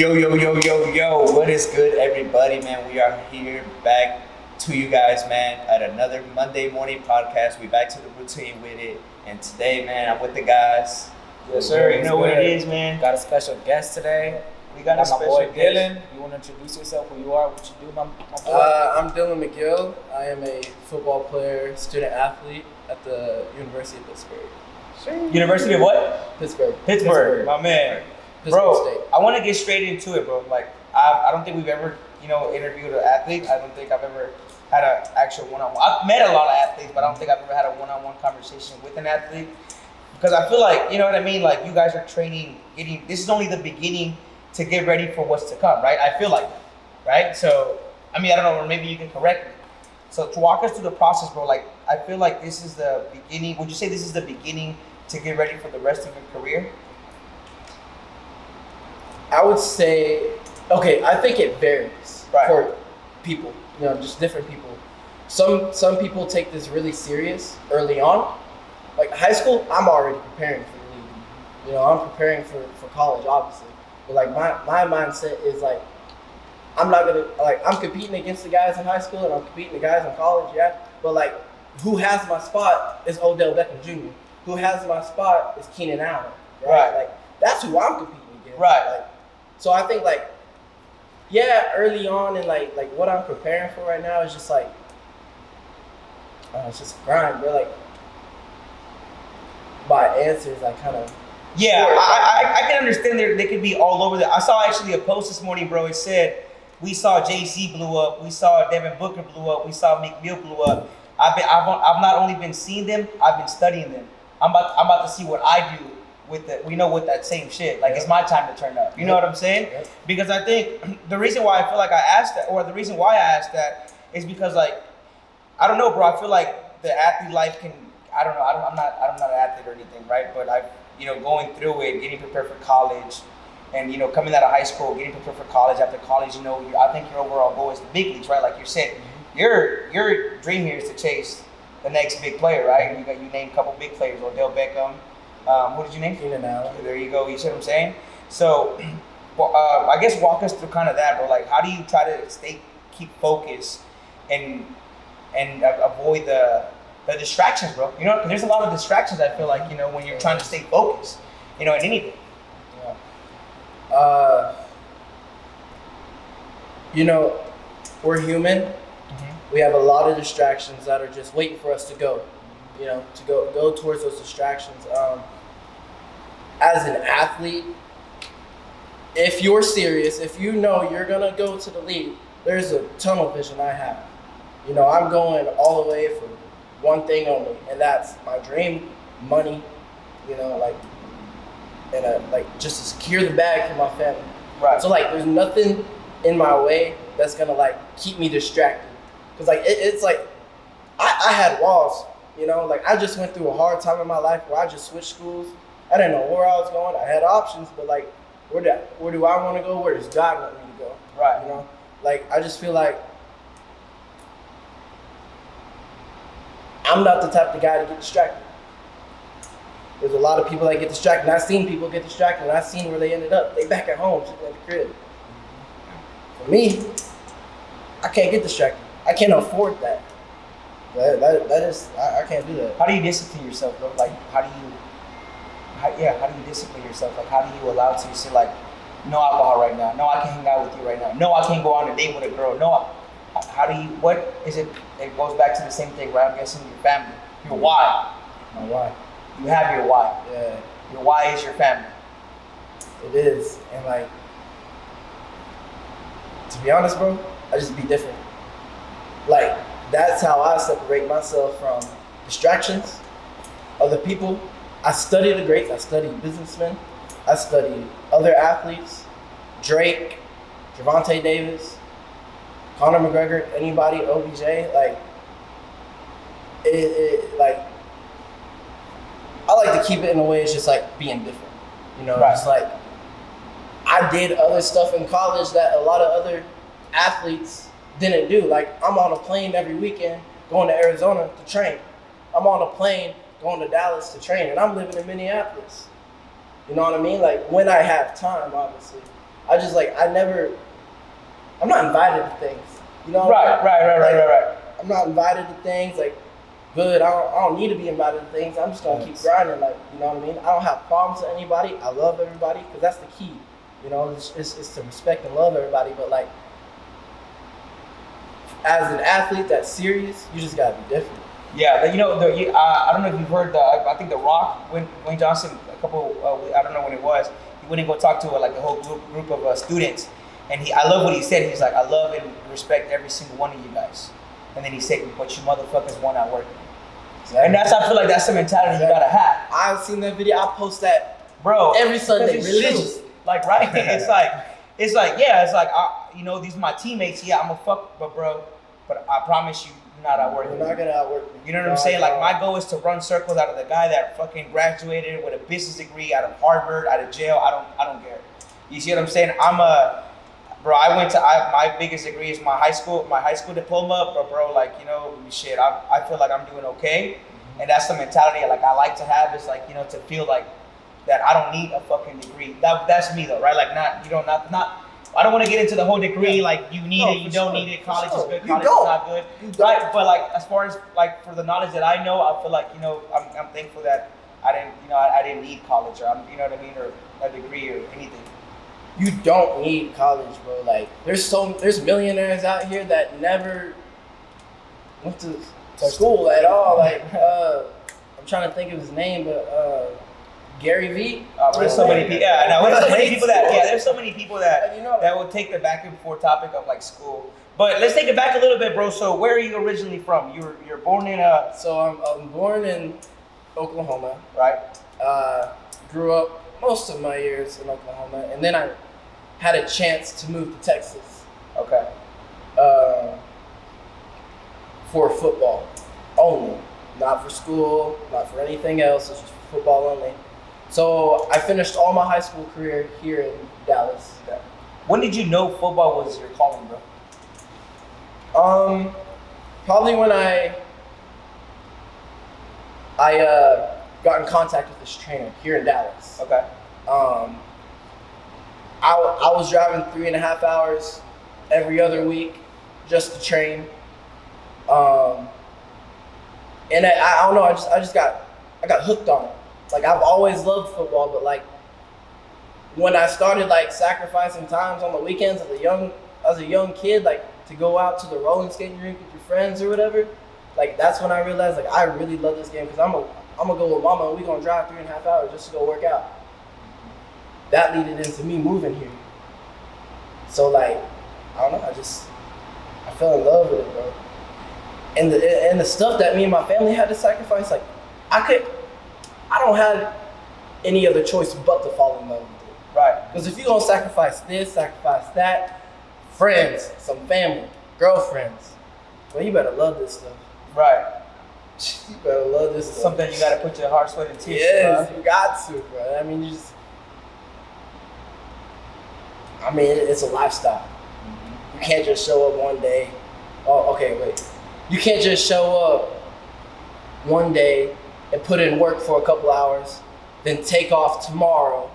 Yo, what is good, everybody, man? We are here back to you guys, man, at another Monday morning podcast. We back to the routine with it. And today, man, I'm with the guys. Yes, sir. You know what it is, man. Got a special guest today. We got a my special boy guest. Dylan. You want to introduce yourself, who you are, what you do, my boy? I'm Dylan McGill. I am a football player, student athlete at the University of Pittsburgh. University of what? Pittsburgh. My man. Pittsburgh Bro, State. I want to get straight into it, bro. Like, I don't think we've ever, interviewed an athlete. I don't think I've ever had an actual one-on-one. I've met a lot of athletes, but I don't think I've ever had a one-on-one conversation with an athlete. Because I feel like, you know what I mean? Like, you guys are training, this is only the beginning to get ready for what's to come, right? I feel like that, right? So, I mean, I don't know, or maybe you can correct me. So, to walk us through the process, bro, like, I feel like this is the beginning. Would you say this is the beginning to get ready for the rest of your career? I would say, I think it varies for people, just different people. Some people take this really serious early on. Like high school, I'm already preparing for the league. I'm preparing for college, obviously. But like my mindset is like, I'm not gonna, like, I'm competing against the guys in high school and I'm competing the guys in college, yeah. But like, who has my spot is Odell Beckham Jr. Who has my spot is Keenan Allen, right? Like, that's who I'm competing against. Right. Like, so I think like, early on and like what I'm preparing for right now is just like, it's just a grind, bro. Like, my answers, I kind of. Yeah, I can understand they could be all over that. I saw actually a post this morning, bro. It said, we saw JC blew up, we saw Devin Booker blew up, we saw McNeil blew up. I've not only been seeing them, I've been studying them. I'm about to see what I do with that same shit. Like, it's my time to turn up. You know what I'm saying? Yep. Because I think the reason why I feel like I asked that, or the reason why I asked that, is because, like, I don't know, bro. I feel like the athlete life can. I don't know. I'm not an athlete or anything, right? But I've going through it, getting prepared for college, and coming out of high school, getting prepared for college. After college, I think your overall goal is the big leagues, right? Like you said, your dream here is to chase the next big player, right? You named a couple big players: Odell Beckham. Who did you name? Keenan Allen. There you go. You see what I'm saying? So, I guess walk us through kind of that, bro. Like, how do you try to keep focused and avoid the distractions, bro? Because there's a lot of distractions, I feel like, when you're trying to stay focused, in anything. We're human. Mm-hmm. We have a lot of distractions that are just waiting for us to go, to go towards those distractions. As an athlete, if you're serious, if you're going to go to the league, there's a tunnel vision I have. I'm going all the way for one thing only, and that's my dream, money, just to secure the bag for my family. Right. So like, there's nothing in my way that's gonna like keep me distracted. Cause like it's like I had walls, like I just went through a hard time in my life where I just switched schools. I didn't know where I was going. I had options, but like, where do I want to go? Where does God want me to go? Right. Like I just feel like I'm not the type of guy to get distracted. There's a lot of people that get distracted. And I've seen people get distracted, and I've seen where they ended up. They back at home, sitting at the crib. For me, I can't get distracted. I can't afford that. That is, I can't do that. How do you discipline yourself, bro? Like, how do you discipline yourself? Like, how do you allow to say, like, no alcohol right now. No, I can't hang out with you right now. No, I can't go on a date with a girl. No, how do you, what is it? It goes back to the same thing, right? I'm guessing your family. Your why. My why. You have your why. Yeah. Your why is your family. It is. And like, to be honest, bro, I just be different. Like, that's how I separate myself from distractions, other people. I study the greats. I study businessmen. I study other athletes. Drake, Javante Davis, Conor McGregor, anybody, OBJ. Like, like, I like to keep it in a way it's just like being different. Right. It's like, I did other stuff in college that a lot of other athletes didn't do. Like, I'm on a plane every weekend going to Arizona to train. I'm on a plane going to Dallas to train, and I'm living in Minneapolis. You know what I mean? Like, when I have time, obviously. I just like I'm not invited to things. You know? Right. I'm not invited to things like good. I don't need to be invited to things. I'm just gonna keep grinding. Like, you know what I mean? I don't have problems with anybody. I love everybody because that's the key. You know, it's to respect and love everybody. But like, as an athlete that's serious, you just gotta be different. Yeah, you know, I don't know if you've heard I think The Rock, Wayne Johnson, I don't know when it was, he went and go talk to like the whole group of students, and I love what he said. He's like, I love and respect every single one of you guys. And then he said, but you motherfuckers want not working. Exactly. And I feel like that's the mentality you gotta have. I've seen that video. I post that, bro, every Sunday religiously. Like, right? It's like, you know, these are my teammates. Yeah, I'm a fuck, but I promise you, you're not outworking. You're not gonna outwork me. You know what I'm saying? Like, my goal is to run circles out of the guy that fucking graduated with a business degree out of Harvard, out of jail. I don't care. You see what I'm saying? My biggest degree is my high school diploma, but bro, like, you know, shit, I feel like I'm doing okay. And that's the mentality like I like to have, is like, you know, to feel like that I don't need a fucking degree. That's me though, right? Like, not I don't want to get into the whole degree, like you need it, you don't need it, college is good, college is not good. Right? But like, as far as like for the knowledge that I know, I feel like, you know, I'm thankful that I didn't need college, or you know what I mean, or a degree or anything. You don't need college, bro. Like, there's millionaires out here that never went to school at all. Like, I'm trying to think of his name, but Gary Vee. There's so many people. Yeah, no, there's so many people that. Yeah, there's so many people that that will take the back and forth topic of like school. But let's take it back a little bit, bro. So, where are you originally from? You're born in So I'm born in Oklahoma, right? Grew up most of my years in Oklahoma, and then I had a chance to move to Texas. Okay. For football only, not for school, not for anything else. It's just football only. So I finished all my high school career here in Dallas. Okay. When did you know football was your calling, bro? Probably when I got in contact with this trainer here in Dallas. Okay. I was driving 3.5 hours every other week just to train. And I don't know, I got hooked on it. Like, I've always loved football, but like when I started like sacrificing times on the weekends as a young kid, like to go out to the rolling skating rink with your friends or whatever, like that's when I realized like I really love this game, because I'm gonna go with mama and we gonna drive 3.5 hours just to go work out. That led into me moving here. So like, I don't know, I fell in love with it, bro. And the stuff that me and my family had to sacrifice, like I don't have any other choice but to fall in love with it. Right. Because if you're gonna sacrifice this, sacrifice that, friends, some family, girlfriends, well, you better love this stuff. Right. You better love this stuff. Something you gotta put your heart, sweat, and tears. Yes, you got to, bro. I mean, it's a lifestyle. You can't just show up one day. Oh, okay, wait. You can't just show up one day and put in work for a couple hours, then take off tomorrow,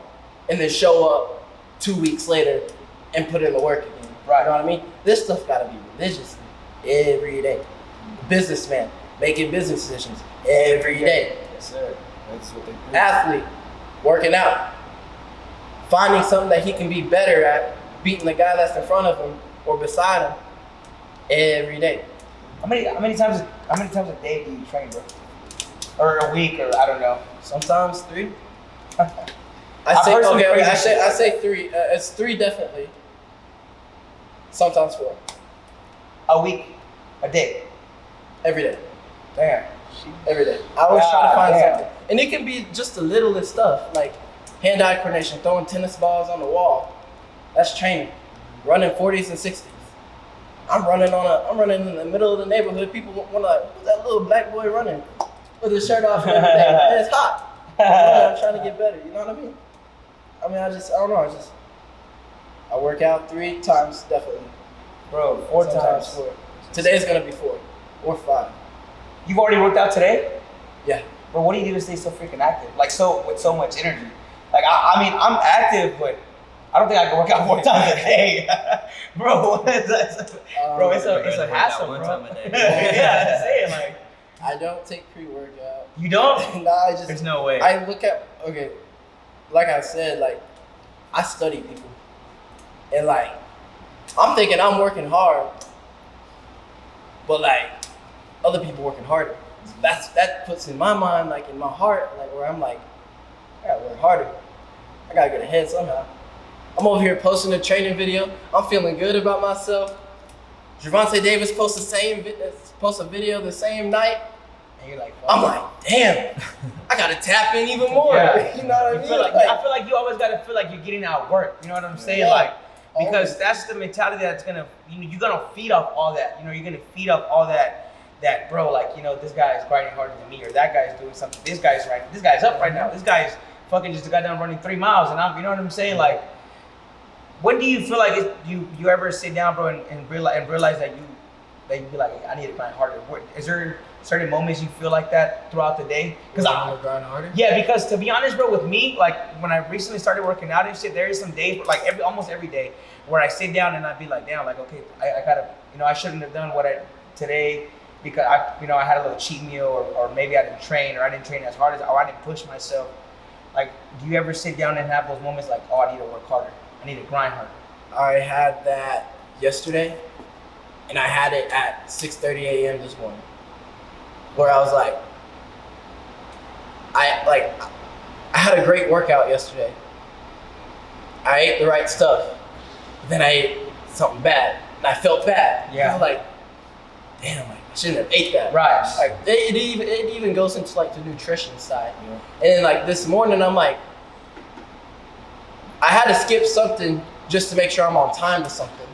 and then show up 2 weeks later and put in the work again. Right. You know what I mean? This stuff gotta be religiously every day. Businessman making business decisions every day. Yes, sir. That's what they do. Athlete working out, finding something that he can be better at, beating the guy that's in front of him or beside him every day. How many times a day do you train, bro? Or a week, or I don't know. Sometimes 3. I say 3. It's 3 definitely. Sometimes 4. A week, a day, every day. Damn. Every day. I always try to find something, and it can be just the littlest stuff, like hand-eye coordination, throwing tennis balls on the wall. That's training. Running 40s and 60s. I'm running in the middle of the neighborhood. People want to like, who's that little black boy running with his shirt off and everything? And it's hot. I'm trying to get better. You know what I mean? I don't know. I work out 3 times definitely. Bro, 4 Sometimes times. 4. Today's gonna be 4 or 5. You've already worked out today? Yeah. Bro, what do you do to stay so freaking active? Like, with so much energy? Like, I'm active, but I don't think I can work out 4 times a day, bro. Bro, it's a hassle, one bro. time a day. Yeah, I'm saying like. I don't take pre-workout. You don't? Nah, I just. There's no way. I look at like I said, like I study people, and like I'm thinking I'm working hard, but like other people working harder. That puts in my mind, like in my heart, like where I'm like, I gotta work harder. I gotta get ahead somehow. I'm over here posting a training video. I'm feeling good about myself. Gervonta Davis posts a video the same night. And you're like, I'm like, damn, I gotta tap in even more. Yeah. You know what I mean? I feel like you always gotta feel like you're getting out work. You know what I'm saying? Yeah. Like, because Always. that's the mentality that's gonna, you're gonna feed off all that. You know, you're gonna feed off all that, bro, like, this guy is grinding harder than me, or that guy is doing something. This guy's up right now. This guy's fucking just got done running 3 miles, and you know what I'm saying? Like, when do you feel like you ever sit down, bro, and realize that you be like, I need to grind harder? Is there certain moments you feel like that throughout the day? Because I want to grind harder. Yeah, because to be honest, bro, with me, like when I recently started working out and shit, there is some days, like almost every day, where I sit down and I'd be like, damn, like, okay, I gotta, I shouldn't have done what I today because I had a little cheat meal, or maybe I didn't train, or I didn't train as hard or I didn't push myself. Like, do you ever sit down and have those moments like, oh, I need to work harder, I need to grind harder? I had that yesterday, and I had it at 6:30 a.m. this morning, where I was like, I had a great workout yesterday. I ate the right stuff, but then I ate something bad, and I felt bad. Yeah. I was like, damn, like, I shouldn't have ate that. Right. Like it even goes into like the nutrition side. Yeah. And then like this morning, I'm like, I had to skip something just to make sure I'm on time to something,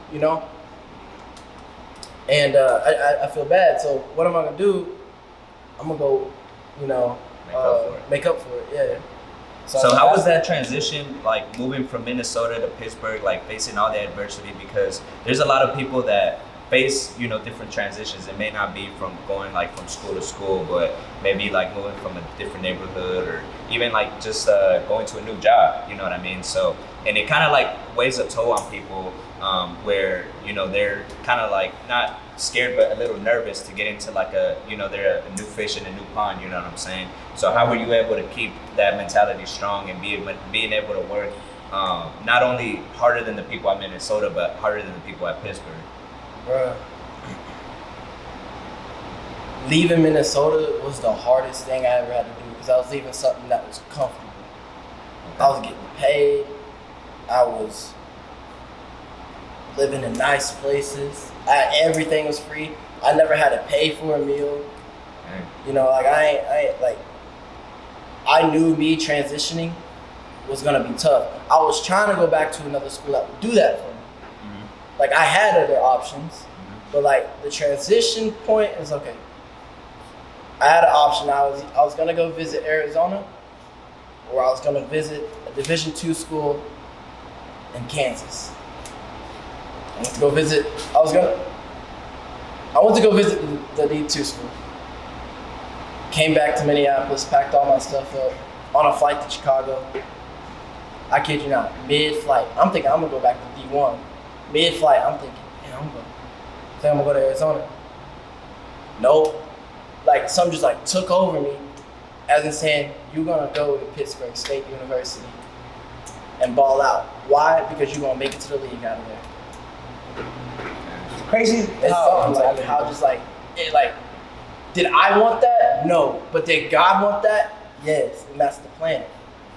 And I feel bad. So what am I gonna do? I'm gonna go, make up for it. Yeah. So how was that transition, like moving from Minnesota to Pittsburgh, like facing all the adversity? Because there's a lot of people that face, different transitions. It may not be from going like from school to school, but maybe like moving from a different neighborhood, or even like just going to a new job. You know what I mean? So, and it kind of like weighs a toll on people, where they're kind of like not scared but a little nervous to get into like they're a new fish in a new pond. You know what I'm saying? So how were you able to keep that mentality strong and being able to work not only harder than the people at Minnesota, but harder than the people at Pittsburgh? Bruh. Leaving Minnesota was the hardest thing I ever had to do, because I was leaving something that was comfortable. I was getting paid. I was living in nice places. Everything was free. I never had to pay for a meal. I knew me transitioning was gonna be tough. I was trying to go back to another school that would do that for me. Like, I had other options, but like the transition point is okay. I had an option. I was gonna go visit Arizona, or I was gonna visit a Division II school in Kansas. I went to go visit the D2 school. Came back to Minneapolis, packed all my stuff up on a flight to Chicago. I kid you not, mid-flight, I'm thinking I'm gonna go back to D1. Mid-flight, I'm thinking, I'm gonna go to Arizona. Nope. Like, something just like took over me, as in saying, you're gonna go to Pittsburgh State University and ball out. Why? Because you're gonna make it to the league out of there. It's crazy. It's something like how just like, did I want that? No. But did God want that? Yes. And that's the plan.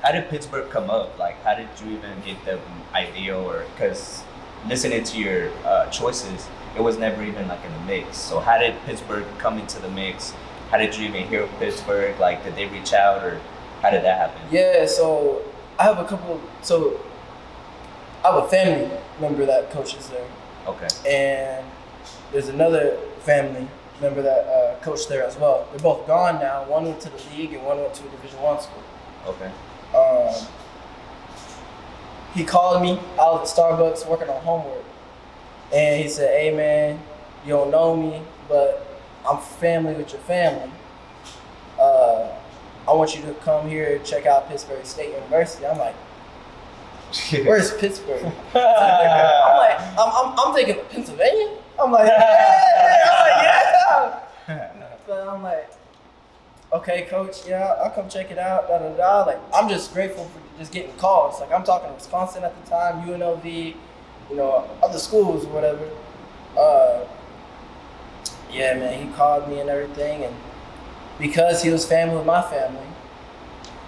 How did Pittsburgh come up? Like, how did you even get the idea? Or because listening to your choices, it was never even like in the mix. So how did Pittsburgh come into the mix? How did you even hear of Pittsburgh? Like, did they reach out, or how did that happen? Yeah, so I have a family member that coaches there. Okay. And there's another family member that coached there as well. They're both gone now. One went to the league and one went to a Division I school. Okay. He called me. I was at Starbucks working on homework. And he said, hey man, you don't know me, but I'm family with your family. I want you to come here and check out Pittsburgh State University. I'm like, Where's Pittsburgh? I'm like, I'm thinking Pennsylvania. I'm like, yeah. But I'm like, okay, coach, yeah, I'll come check it out. Da da da. Like, I'm just grateful for just getting calls. Like, I'm talking to Wisconsin at the time, UNLV, other schools or whatever. Yeah, man, he called me and everything, and because he was family with my family,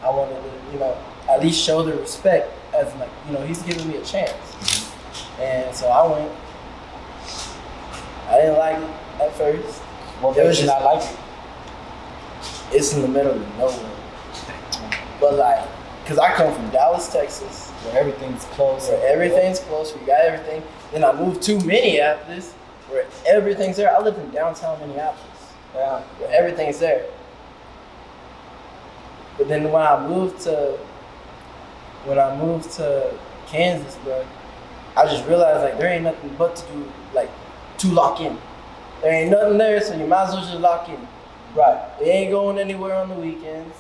I wanted to, at least show the respect as like, he's giving me a chance. And so I went. I didn't like it at first. What made you not like it? It's in the middle of nowhere. But like, cause I come from Dallas, Texas, Where everything's close. where everything's close, we got everything. Then I moved to Minneapolis, where everything's there. I lived in downtown Minneapolis, Yeah. where everything's there. But then when I moved to Kansas, bro, I just realized like there ain't nothing but to do, like to lock in. There ain't nothing there, so you might as well just lock in. Right. You ain't going anywhere on the weekends.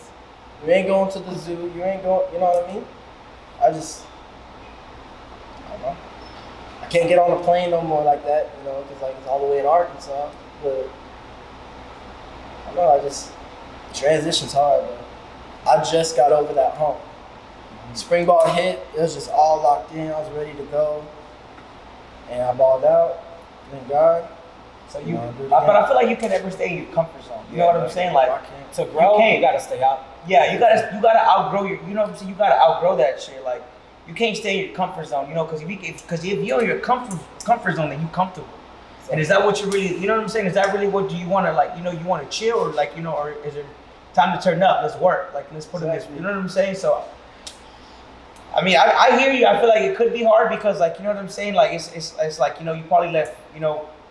You ain't going to the zoo. You ain't going, you know what I mean? I don't know. I can't get on a plane no more like that, because like it's all the way in Arkansas. But I don't know, transition's hard, bro. I just got over that hump. Spring ball hit, it was just all locked in. I was ready to go. And I balled out. Thank God. So but I feel like you can never stay in your comfort zone. You know what I'm saying? Like, To grow, you you gotta stay out. Yeah, you gotta outgrow your. You know what I'm saying? You gotta outgrow that shit. Like, you can't stay in your comfort zone. Because if you're in your comfort zone, then you comfortable. And is that what you really? You know what I'm saying? Is that really what do you want to like? You want to chill or like or is it time to turn up? Let's work. Like, let's put in this. You know what I'm saying? So, I mean, I hear you. I feel like it could be hard because like, you know what I'm saying? Like, it's like, you probably left,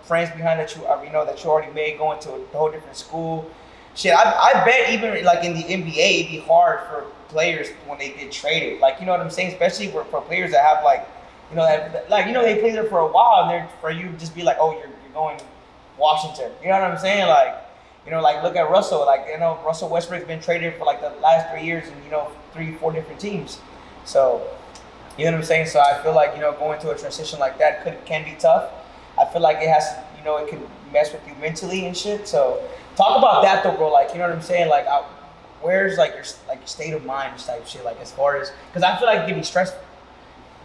friends behind that you already made, going to a whole different school. Shit, I bet even like in the NBA, it'd be hard for players when they get traded. Like, you know what I'm saying? Especially for players that have like, they play there for a while, and they're for you to just be like, oh, you're going Washington. You know what I'm saying? Like, like look at Russell. Like, Russell Westbrook's been traded for like the last 3 years and 3-4 different teams. So, you know what I'm saying? So I feel like, going through a transition like that can be tough. I feel like it has, it can mess with you mentally and shit. So talk about that though, bro. Like, you know what I'm saying? Like, where's like your state of mind type shit? Like, as far as, because I feel like it can be stressful.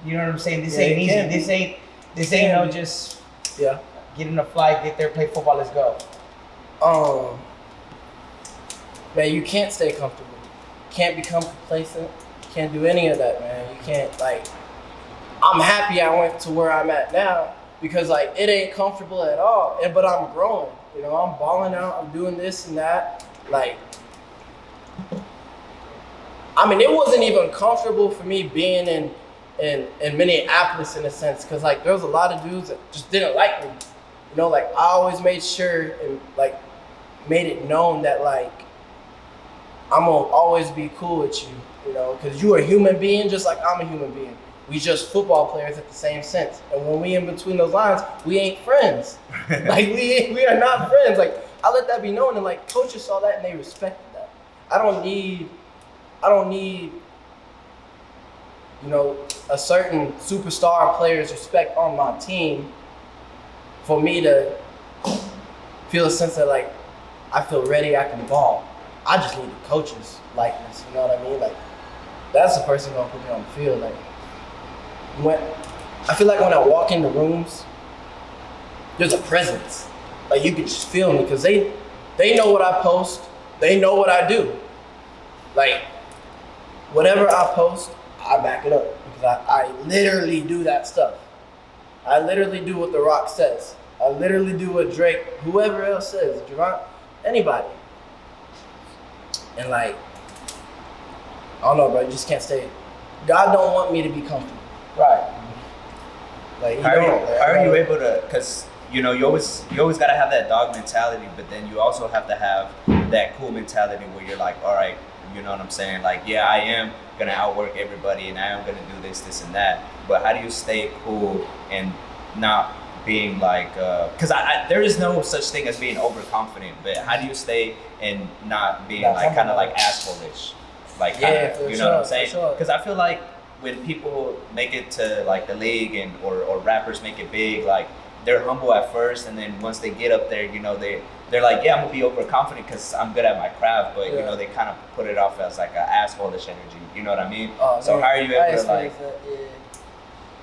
You know what I'm saying? This ain't easy. This ain't just get in a flight, get there, play football, let's go. Man, you can't stay comfortable. You can't become complacent. You can't do any of that, man. You can't I'm happy I went to where I'm at now. Because like it ain't comfortable at all, but I'm growing. I'm balling out. I'm doing this and that. Like, I mean, it wasn't even comfortable for me being in Minneapolis in a sense, because like there was a lot of dudes that just didn't like me. Like I always made sure and like made it known that like I'm gonna always be cool with you. Because you're a human being just like I'm a human being. We just football players at the same sense. And when we in between those lines, we ain't friends. Like, we are not friends. Like, I let that be known, and like coaches saw that and they respected that. I don't need, a certain superstar player's respect on my team for me to feel a sense that like I feel ready, I can ball. I just need the coach's likeness, you know what I mean? Like, that's the person gonna put me on the field. Like, I feel like when I walk in the rooms, there's a presence. Like, you can just feel me because they know what I post. They know what I do. Like, whatever I post, I back it up because I literally do that stuff. I literally do what The Rock says. I literally do what Drake, whoever else says, Javon, anybody. And like, I don't know, bro, you just can't stay. God don't want me to be comfortable. Right. Like, how are you able to? Because you always gotta have that dog mentality, but then you also have to have that cool mentality where you're like, all right, you know what I'm saying? Like, yeah, I am gonna outwork everybody, and I am gonna do this, and that. But how do you stay cool and not being like? Because there is no such thing as being overconfident. But how do you stay and not being like kind of like asshole-ish? Like, you know what I'm saying? Because I feel like when people make it to like the league and or rappers make it big, like they're humble at first, and then once they get up there, you know, they're like, yeah, I'm gonna be overconfident because I'm good at my craft, but you know, they kind of put it off as like an asshole-ish energy. You know what I mean? So man, how are you able to like?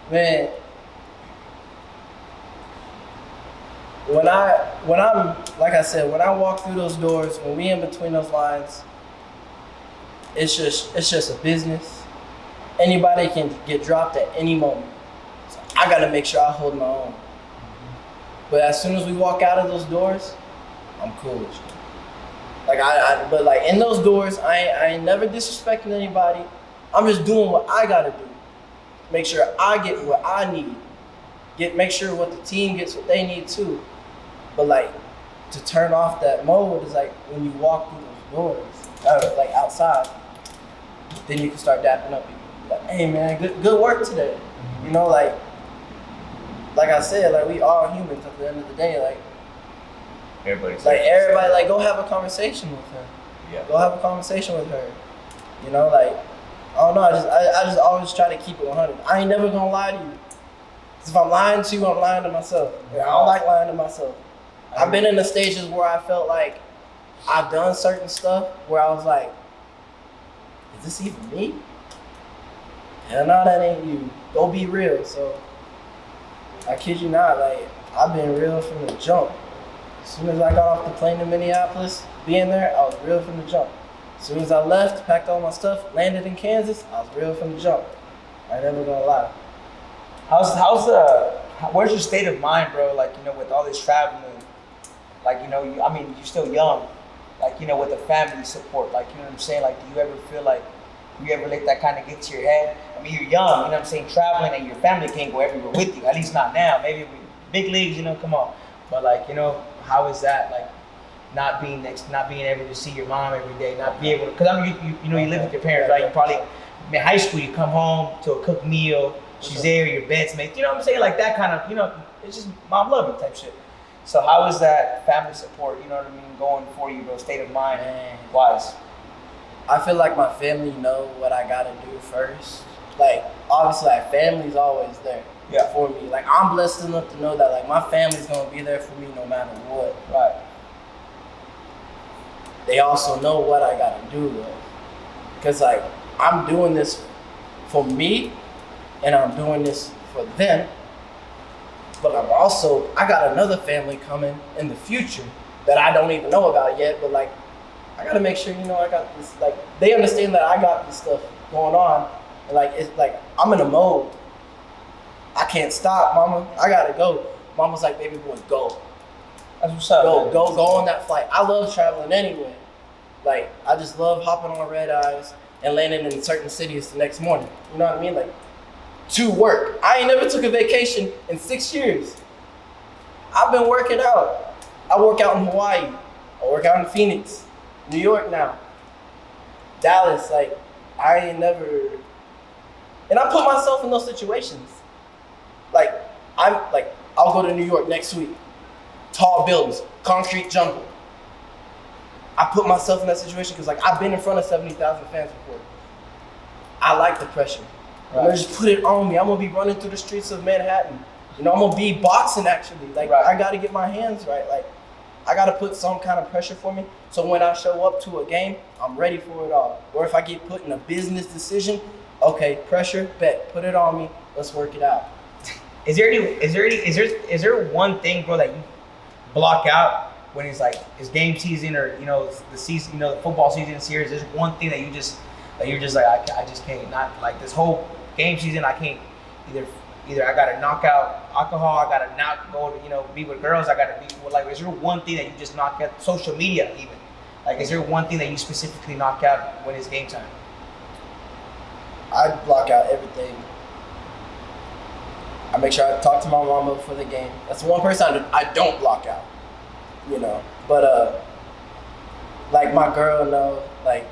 Man, when I'm like I said, when I walk through those doors, when we in between those lines, it's just a business. Anybody can get dropped at any moment. So I gotta make sure I hold my own. But as soon as we walk out of those doors, I'm cool with you. Like but like in those doors, I ain't never disrespecting anybody. I'm just doing what I gotta do. Make sure I get what I need. Make sure what the team gets what they need too. But like to turn off that mode is like when you walk through those doors, like outside, then you can start dapping up people. Like, hey man, good work today. You know, like I said, like we all humans at the end of the day. Like everybody, like go have a conversation with her. Yeah. Go have a conversation with her. You know, like I don't know. I just always try to keep it 100. I ain't never gonna lie to you. 'Cause if I'm lying to you, I'm lying to myself. I don't like lying to myself. I've been in the stages where I felt like I've done certain stuff where I was like, is this even me? Hell no, that ain't you. Go be real. So I kid you not, like I've been real from the jump. As soon as I got off the plane in Minneapolis, being there, I was real from the jump. As soon as I left, packed all my stuff, landed in Kansas, I was real from the jump. I ain't never gonna lie. Where's your state of mind, bro? Like, you know, with all this traveling, like, you know, you're still young, like, you know, with the family support, like, you know what I'm saying? Like, do you ever feel like you ever let that kind of get to your head? I mean, you're young, you know what I'm saying? Traveling and your family can't go everywhere with you, at least not now. Maybe with big leagues, you know, come on. But like, you know, how is that? Like, not being able to see your mom every day, not be able to, because I mean, you know, you live with your parents, right? You probably, in high school, you come home to a cooked meal, she's there, your bed's made, you know what I'm saying? Like that kind of, you know, it's just mom love you type shit. So how is that family support, you know what I mean, going for you, bro, state of mind wise? I feel like my family know what I gotta do first. Like, obviously, like, family's always there for me. Like, I'm blessed enough to know that, like, my family's gonna be there for me no matter what. Right. They also know what I gotta do, though. Because, like, I'm doing this for me, and I'm doing this for them. But I got another family coming in the future that I don't even know about yet, but, like, I gotta make sure, you know, I got this, like, they understand that I got this stuff going on. And, like, it's like, I'm in a mode. I can't stop, mama. I gotta go. Mama's like, baby boy, go. That's what's up. Go on that flight. I love traveling anyway. Like, I just love hopping on red eyes and landing in certain cities the next morning. You know what I mean? Like, to work. I ain't never took a vacation in 6 years. I've been working out. I work out in Hawaii. I work out in Phoenix. New York now. Dallas, like, I ain't never, and I put myself in those situations. Like, I'll go to New York next week. Tall buildings, concrete jungle. I put myself in that situation because, like, I've been in front of 70,000 fans before. I like the pressure. Right. I'm gonna just put it on me. I'm gonna be running through the streets of Manhattan. You know, I'm gonna be boxing actually. Like, I gotta get my hands right. Like, I gotta put some kind of pressure for me. So when I show up to a game, I'm ready for it all. Or if I get put in a business decision, okay, pressure, bet, put it on me. Let's work it out. Is there one thing, bro, that you block out when it's like it's game season or, you know, the season, you know, the football season is here? Is there one thing that you're just like, I just can't, not like this whole game season, I can't either I gotta knock out alcohol, I gotta not go to, you know, be with girls, I gotta be with, like, is there one thing that you just knock out? Social media even. Like, is there one thing that you specifically knock out when it's game time? I block out everything. I make sure I talk to my mama before the game. That's one person I don't block out, you know. But like, my girl know, like,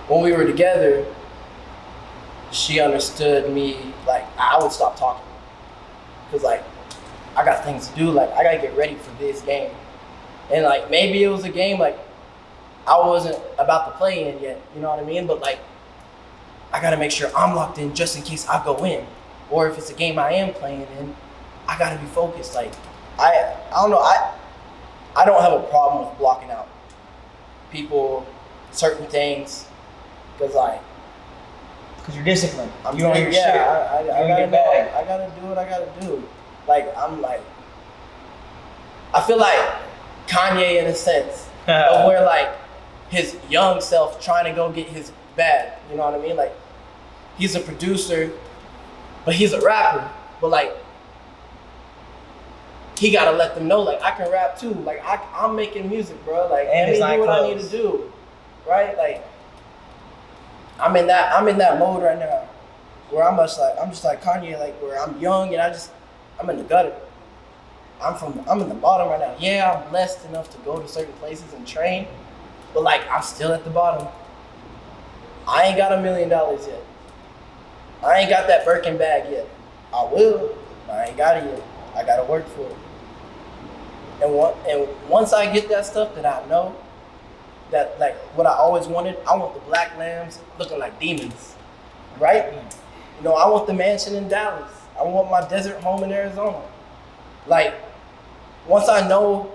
when we were together, she understood me. Like, I would stop talking because, like, I got things to do. Like, I gotta get ready for this game. And, like, maybe it was a game, like, I wasn't about to play in yet, you know what I mean? But, like, I gotta make sure I'm locked in just in case I go in. Or if it's a game I am playing in, I gotta be focused. Like, I don't know, I don't have a problem with blocking out people, certain things, because you're disciplined. I'm you don't hear shit. I gotta know, I gotta do what I gotta do. Like, I feel like Kanye in a sense of where like his young self trying to go get his bag. You know what I mean? Like, he's a producer, but he's a rapper. But like, he gotta let them know, like, I can rap too. Like, I'm making music, bro. Like, and let me do what I need to do, right? Like, I'm in that mode right now, where I'm just like Kanye, like, where I'm young and I'm in the gutter. I'm in the bottom right now. Yeah, I'm blessed enough to go to certain places and train, but like, I'm still at the bottom. I ain't got $1 million yet. I ain't got that Birkin bag yet. I will, but I ain't got it yet. I gotta work for it. And once I get that stuff that I know, that like what I always wanted, I want the black lambs looking like demons, right? You know, I want the mansion in Dallas. I want my desert home in Arizona. Like, once I know,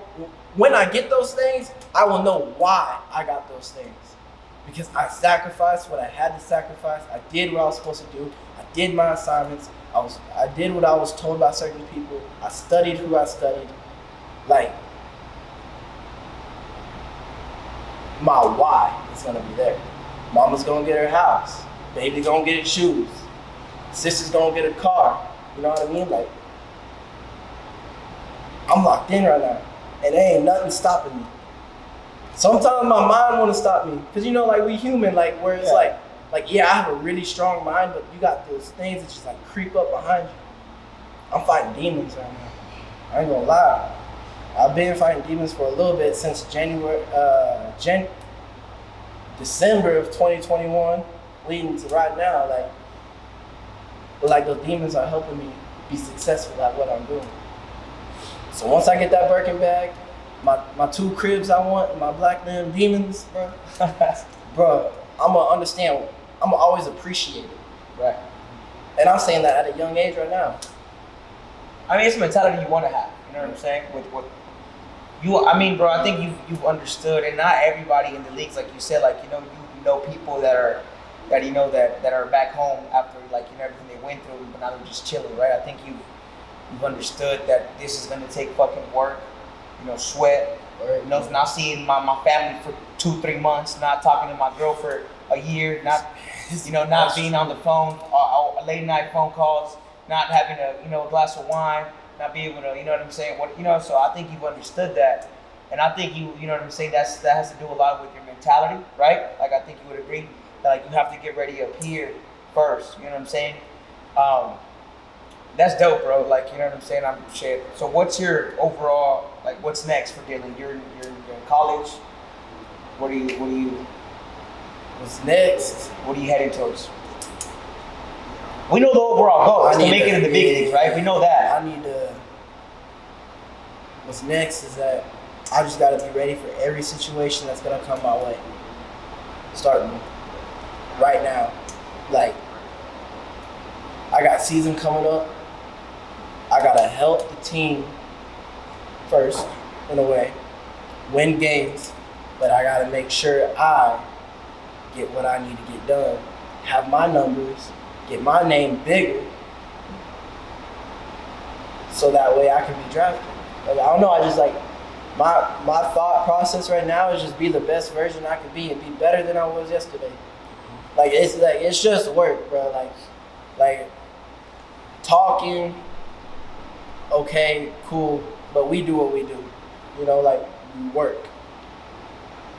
when I get those things, I will know why I got those things. Because I sacrificed what I had to sacrifice. I did what I was supposed to do. I did my assignments. I did what I was told by certain people. I studied who I studied. Like, my why is gonna be there. Mama's gonna get her house. Baby gonna get his shoes. Sister's gonna get a car. You know what I mean? Like, I'm locked in right now, and there ain't nothing stopping me. Sometimes my mind wanna stop me, cause you know, like, we human, like, where it's like, yeah, I have a really strong mind, but you got those things that just like creep up behind you. I'm fighting demons right now. I ain't gonna lie. I've been fighting demons for a little bit since December of 2021, leading to right now. Like those demons are helping me be successful at what I'm doing. So once I get that Birkin bag, my 2 cribs I want, my black man demons, bro, I'm gonna understand. I'm gonna always appreciate it. Right. And I'm saying that at a young age right now. I mean, it's a mentality you want to have. You know what I'm saying? With what I mean, bro, I think you've understood, and not everybody in the leagues, like you said, like, you know people that are back home after, like, you know, everything they went through, but now they're just chilling, right? I think you've understood that this is gonna take fucking work, you know, sweat, or, you know, not seeing my family for 2-3 months, not talking to my girl for a year, not being on the phone, late night phone calls, not having a glass of wine, not be able to, you know what I'm saying? So I think you've understood that, and I think you know what I'm saying. That has to do a lot with your mentality, right? Like, I think you would agree that, like, you have to get ready up here first. You know what I'm saying? That's dope, bro. Like, you know what I'm saying? I'm shit. So what's your overall, like, what's next for Dylan? You're in college. What's next? What are you heading towards? We know the overall goal is to make it in the big leagues, right? We know that. What's next is that I just gotta be ready for every situation that's gonna come my way. Starting right now. Like, I got season coming up. I gotta help the team first, in a way, win games, but I gotta make sure I get what I need to get done, have my numbers, get my name bigger, so that way I can be drafted. Like, I don't know, I just, like, my thought process right now is just be the best version I can be and be better than I was yesterday. It's just work, bro. Like talking, okay, cool, but we do what we do. You know, like, we work.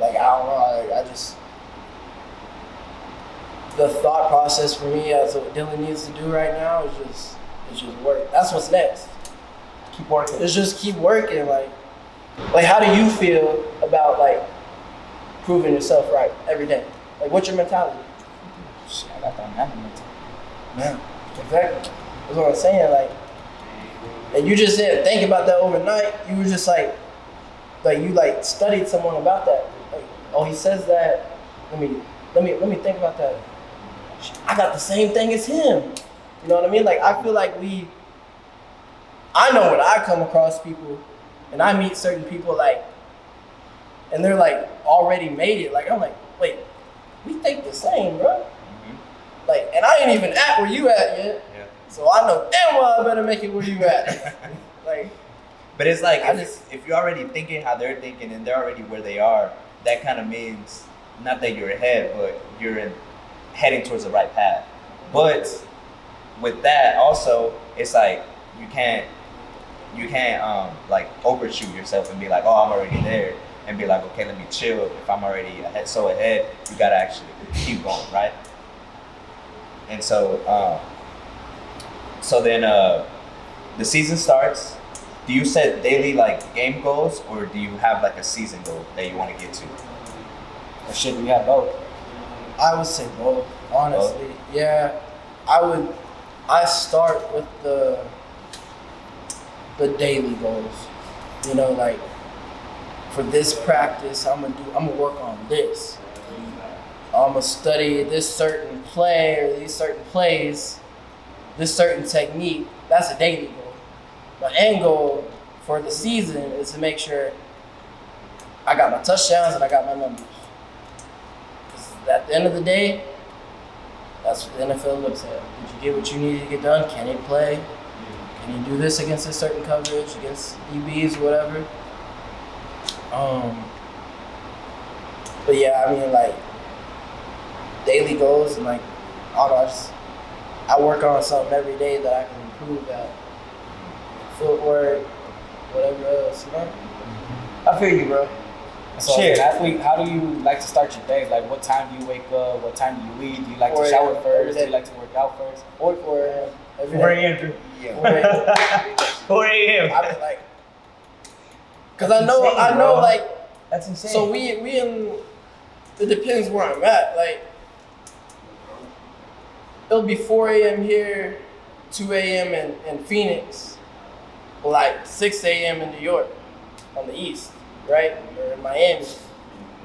Like, I don't know, I just, the thought process for me as what Dylan needs to do right now is just work. That's what's next. Keep working. It's just keep working. Like how do you feel about, like, proving yourself right every day? Like, what's your mentality? Shit, I got that mentality. Yeah, exactly. That's what I'm saying. Like, and you just didn't think about that overnight. You were just like you like studied someone about that. Like, oh, he says that. Let me think about that. I got the same thing as him. You know what I mean? Like, I feel like I know when I come across people and I meet certain people, like, and they're like already made it. Like, I'm like, wait, we think the same, bro. Mm-hmm. Like, and I ain't even at where you at yet. Yeah. So I know damn well I better make it where you at. Like, but it's like if you're already thinking how they're thinking and they're already where they are, that kind of means not that you're ahead, but you're heading towards the right path. But with that also, it's like you can't like overshoot yourself and be like, oh, I'm already there, and be like, okay, let me chill. If I'm already ahead, you gotta actually keep going, right? And so then the season starts. Do you set daily like game goals, or do you have like a season goal that you want to get to? Or should we have both? I would say both, honestly. Both? Yeah, I start with the daily goals. You know, like for this practice, I'm gonna work on this. I'm gonna study this certain play or these certain plays, this certain technique. That's a daily goal. My end goal for the season is to make sure I got my touchdowns and I got my numbers. Because at the end of the day, that's what the NFL looks at. Did you get what you needed to get done? Can you play? Can you do this against a certain coverage, against DBs or whatever? But yeah, I mean, like, daily goals and like, I don't know, I work on something every day that I can improve at. Footwork, whatever else, you know? I feel you, bro. So as an athlete, how do you like to start your day? Like, what time do you wake up? What time do you eat? Do you like to shower first? Do you like to work out first? 4 a.m. 4 a.m. Yeah. 4 a.m. 4 a.m. I mean, like, cause I know, like, that's insane. So we in. It depends where I'm at. Like, it'll be 4 a.m. here, 2 a.m. in Phoenix, like 6 a.m. in New York on the east, right? Or in Miami.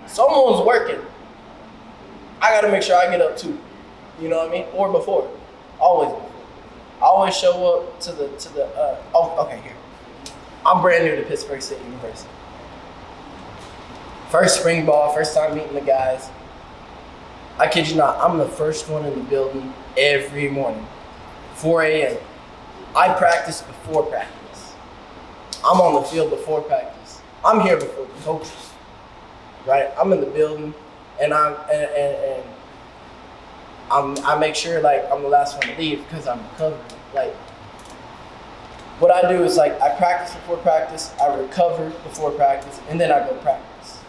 Someone's working. I gotta make sure I get up too. You know what I mean? Or before. Always before. I always show up to the here. I'm brand new to Pittsburgh State University. First spring ball, first time meeting the guys. I kid you not, I'm the first one in the building every morning. 4 a.m. I practice before practice. I'm on the field before practice. I'm here before the coaches, right? I'm in the building, and I make sure like I'm the last one to leave because I'm recovering. Like, what I do is like I practice before practice, I recover before practice, and then I go practice.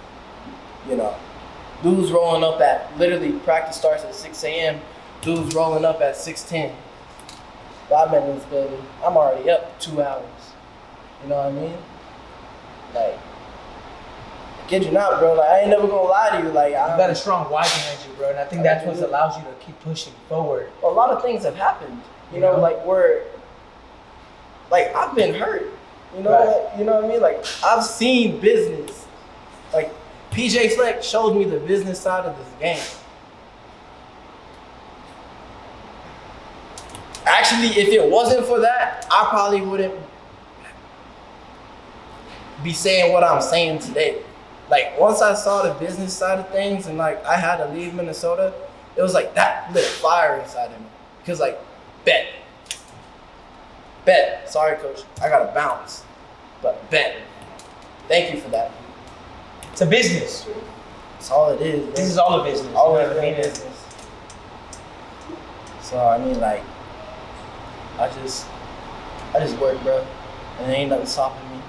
You know, dudes rolling up at literally practice starts at 6 a.m. Dudes rolling up at 6:10. I've been in this building. I'm already up 2 hours. You know what I mean? Like, I kid you not, bro. Like, I ain't never gonna lie to you. Like, you got a strong why behind you, bro, and I think that's what allows you to keep pushing forward. A lot of things have happened. You know, like I've been hurt. You know, right. Like, you know what I mean? Like, I've seen business. Like, PJ Fleck showed me the business side of this game. Actually, if it wasn't for that, I probably wouldn't be saying what I'm saying today. Like, once I saw the business side of things and like I had to leave Minnesota, it was like that lit a fire inside of me. Because like, bet. Sorry, coach, I gotta bounce. But bet. Thank you for that. It's a business. That's all it is. This is all a business. Always been business. So I mean, like, I just work, bro, and there ain't nothing stopping me.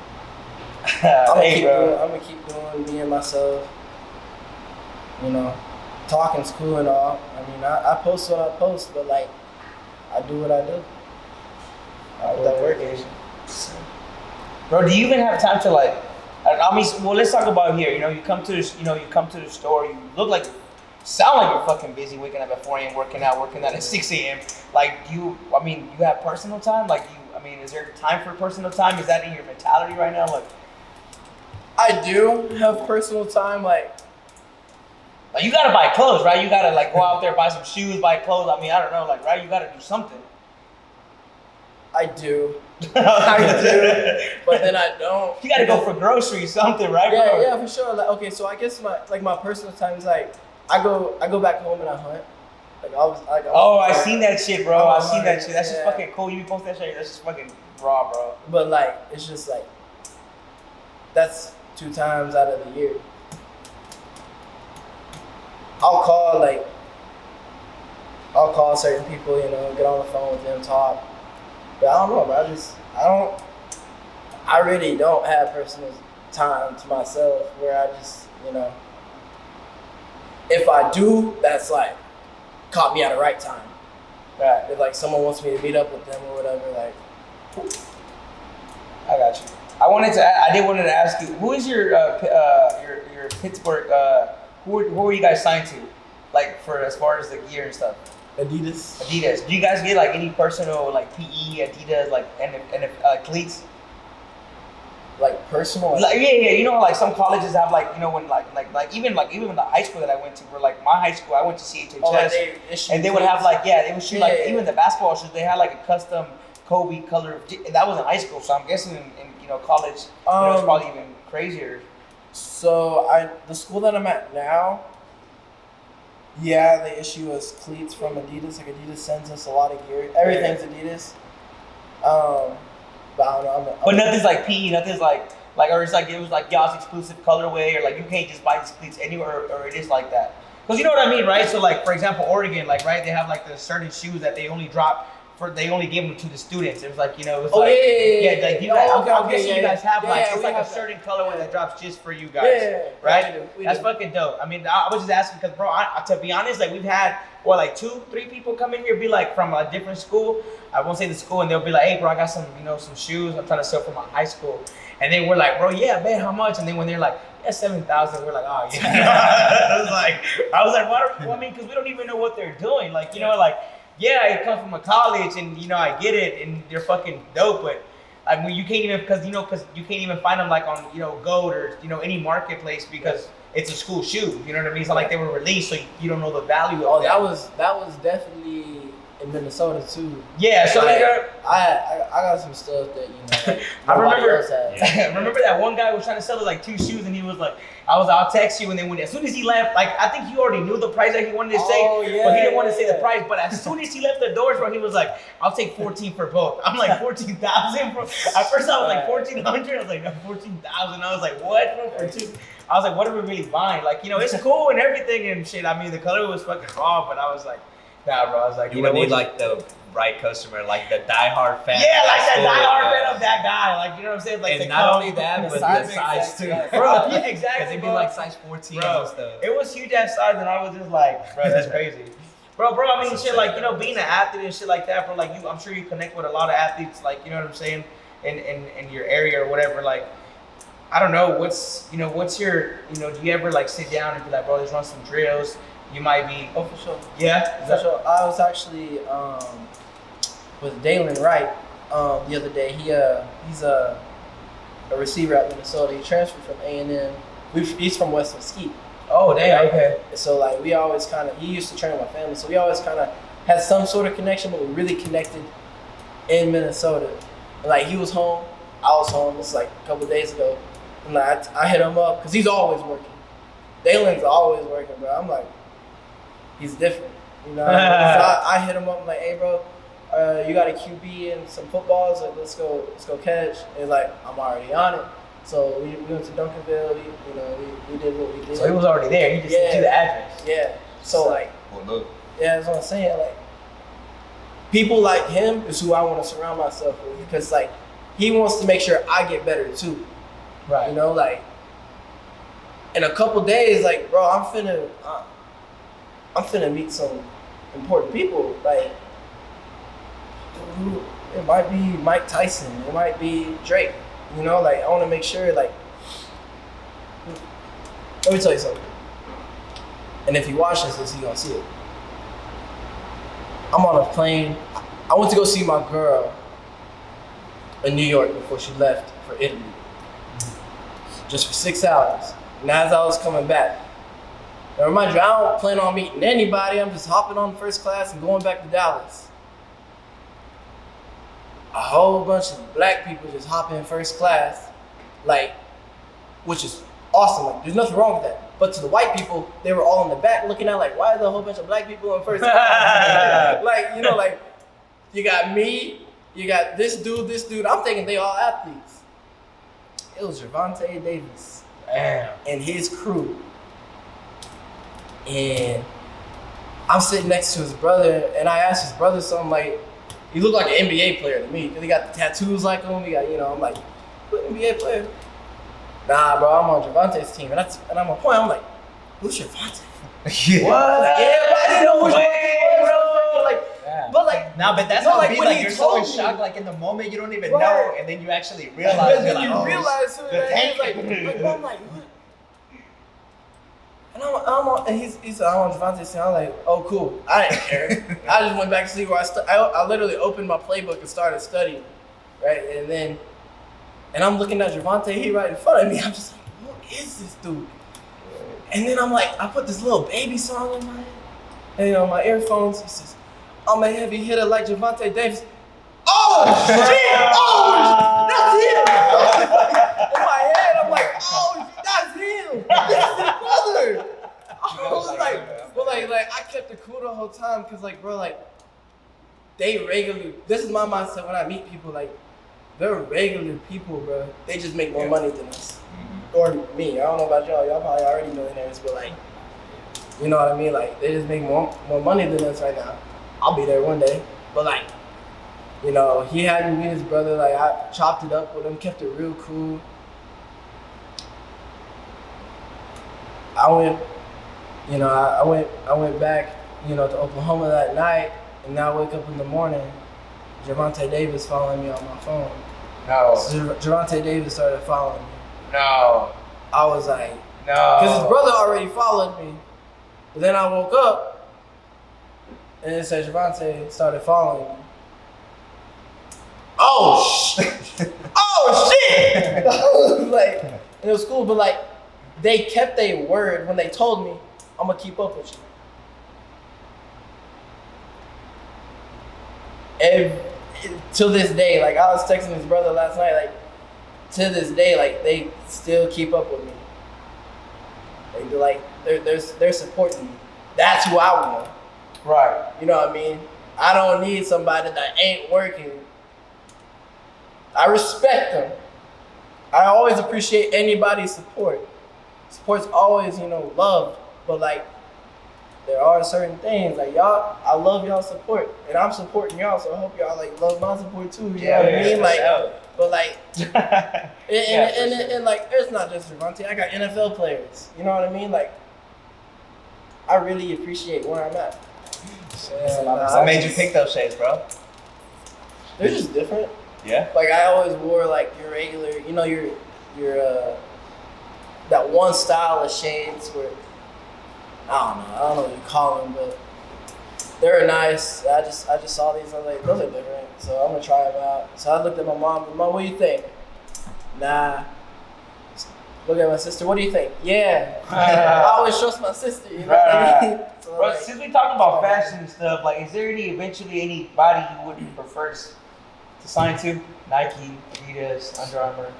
I'm gonna keep doing being myself. You know, talking's cool and all. I mean, I post what I post, but like, I do what I do. That work is. Bro, do you even have time to like? I mean, well, let's talk about here. You know, you come to this. You know, you come to the store. You look like, sound like you're fucking busy, waking up at 4 a.m., working out at 6 a.m. Like, you have personal time. Like, is there time for personal time? Is that in your mentality right now? Like, I do have personal time. Like, Like you gotta buy clothes, right? You gotta like go out there, buy some shoes, buy clothes. I mean, I don't know, like right? You gotta do something. I do. I do, but then I don't. You gotta go for groceries, something, right? Yeah, bro? yeah, for sure. Like, okay, so I guess my personal time is like I go back home and I hunt. Like I was like. Oh, I seen that shit, bro. I seen that shit. That's just yeah. fucking cool. You be posting that shit. That's just fucking raw, bro. But like, it's just like that's 2 times out of the year. I'll call certain people, you know, get on the phone with them, talk. But I don't know, bro. I really don't have personal time to myself where I just, you know, if I do, that's like caught me at the right time. Right. If like someone wants me to meet up with them or whatever, like. I got you. I did wanted to ask you, who is your Pittsburgh? Who were you guys signed to, like for as far as the gear and stuff? Adidas. Do you guys get like any personal like PE Adidas like and cleats? Like personal. Like yeah. You know, like some colleges have like, you know, when like even the high school that I went to, where like my high school, I went to CHHS, and they would have like they would shoot like even the basketball shoes. They had like a custom Kobe color. And that was in high school, so I'm guessing in you know college, it's probably even crazier. So the school that I'm at now, they issue us cleats from Adidas. Like Adidas sends us a lot of gear. Everything's Adidas. But I don't know. But nothing's like PE. Nothing's like or it's like it was like y'all's exclusive colorway, or like you can't just buy these cleats anywhere, or it is like that. Because you know what I mean, right? So like for example, Oregon, like right, they have like the certain shoes that they only drop. They only gave them to the students. It was like, you know, it was like like you guys, I'm guessing you guys have like it's like a certain colorway that drops just for you guys, right? That's fucking dope. I mean, I was just asking because, bro, to be honest, like we've had like 2-3 people come in here, be like from a different school. I won't say the school, and they'll be like, hey, bro, I got some, you know, some shoes I'm trying to sell from my high school, and then we're like, bro, yeah, man, how much? And then when they're like, yeah, 7,000, we're like, oh yeah. I was like, what? Well, I mean, because we don't even know what they're doing, like you know, like. Yeah, it comes from a college, and you know I get it, and they're fucking dope. But I mean, you can't even because you can't even find them like on Goat or any marketplace because it's a school shoe. You know what I mean? It's not like they were released, so you don't know the value of that. That was definitely in Minnesota too. Yeah, so like, I got some stuff that I remember that one guy was trying to sell us like 2 shoes, and he was like, I'll text you, and then as soon as he left, like I think he already knew the price that he wanted to say, but he didn't want to say the price. But as soon as he left the doors, bro, he was like, I'll take 14 for both. I'm like 14,000, bro. At first I was like 1,400. I was like, no, 14,000. I was like, what, bro, for 2? I was like, what are we really buying? Like, it's cool and everything and shit. I mean, the color was fucking raw, but I was like, nah, bro. I was like, you would need like the right customer, like the diehard fan. Yeah, like that diehard fan of that guy. Like, you know what I'm saying? Like, and not only that, but the size too. Bro, yeah, exactly. Because it'd be like size 14 and stuff. It was huge ass size, and I was just like, bro, that's crazy. Bro, I mean, shit, like, being an athlete and shit like that, bro, like, I'm sure you connect with a lot of athletes, like, you know what I'm saying, in your area or whatever, like, I don't know, what's your, do you ever, like, sit down and be like, bro, let's run some drills? You might be. Oh, for sure. Yeah? For sure. I was actually with Dalen Wright the other day. He's a receiver at Minnesota. He transferred from A&M. He's from West Mesquite. Oh, damn, okay. So, like, we always he used to train with my family, so we always kind of had some sort of connection, but we really connected in Minnesota. And, like, he was home, I was home. It's like a couple of days ago. And, like, I hit him up, because he's always working. Dalen's always working, bro. I'm like, he's different, So I hit him up, I'm like, hey, bro, you got a QB and some footballs, like, let's go catch. And he's like, I'm already on it. So we went to Duncanville, we did what we did. So he was already there, he just sent you the address. Yeah, so like, yeah, that's what I'm saying, like, people like him is who I want to surround myself with, because like, he wants to make sure I get better too. Right. Like, in a couple days, like, bro, I'm finna meet some important people. Like, it might be Mike Tyson, it might be Drake. Like, I want to make sure, like, let me tell you something. And if he watches this, he's gonna see it. I'm on a plane. I went to go see my girl in New York before she left for Italy. Just for 6 hours. And as I was coming back, Now, remind you, I don't plan on meeting anybody. I'm just hopping on first class and going back to Dallas. A whole bunch of black people just hop in first class, like, which is awesome. Like, there's nothing wrong with that. But to the white people, they were all in the back looking at like, why is there a whole bunch of black people in first class? Like, you know, like, you got me, you got this dude. I'm thinking they all athletes. It was Gervonta Davis. Damn. And his crew. And I'm sitting next to his brother, and I asked his brother something like, he looked like an NBA player to me, because he got the tattoos like him. He got, you know, I'm like, what NBA player? Nah, bro, I'm on Gervonta's team. And I'm on point, I'm like, who's Gervonta? What? Like, yeah, but I didn't know who Gervonta was, bro. Like, Yeah. but like, No, but that's no, how like, it be. when Like he you're so in told me- shock, like in the moment you don't even Right. know, and then you actually realize. then You're like, you oh, realize who the that tank. is. Like, I'm like, what? And I'm on, and he said, I'm on Gervonta's team. I'm like, oh, cool. I didn't care. I just went back to sleep where I literally opened my playbook and started studying, right? And I'm looking at Gervonta, he right in front of me. I'm just like, who is this dude? And then I'm like, I put this little baby song in my head, and you know, my earphones. He says, I'm a heavy hitter like Gervonta Davis. Oh shit! Oh, that's him! In my head, I'm like, oh, that's him! This is his brother! I was like, but like I kept it cool the whole time, because like, bro, like, they regular. This is my mindset when I meet people. Like, they're regular people, bro. They just make more money than us, or me. I don't know about y'all. Y'all probably already millionaires, but like, you know what I mean? Like, they just make more money than us right now. I'll be there one day, but like, you know, he had me meet his brother. Like, I chopped it up with him, kept it real cool. I went back, you know, to Oklahoma that night, and now I wake up in the morning, Gervonta Davis following me on my phone. No. So Gervonta Davis started following me. No. I was like, No. because his brother already followed me. But then I woke up, and it said Gervonta started following me. Oh shit! Oh shit! Like, and it was cool, but like, they kept their word when they told me, I'm gonna keep up with you. And to this day, like, I was texting his brother last night, like, to this day, like, they still keep up with me. They're supporting me. That's who I want. Right. You know what I mean? I don't need somebody that ain't working. I respect them. I always appreciate anybody's support. Support's always, you know, loved. But like, there are certain things, like, y'all, I love y'all support. And I'm supporting y'all, so I hope y'all like love my support too. You know what I mean? Like, but like, and like, it's not just Gervonta. I got NFL players. You know what I mean? Like, I really appreciate where I'm at. What made you pick those shades, bro? They're just different. Yeah. Like, I always wore like your regular, you know, your that one style of shades where I don't know what you call them, but they're nice. I just saw these. I was like, those are different, so I'm gonna try them out. So I looked at my mom. Mom, what do you think? Nah. Look at my sister. What do you think? Yeah. I always trust my sister. You know what I mean? So, Bro, like, since we talking about fashion and stuff, like, is there eventually anybody you would prefer to sign to? Nike, Adidas, Under Armour.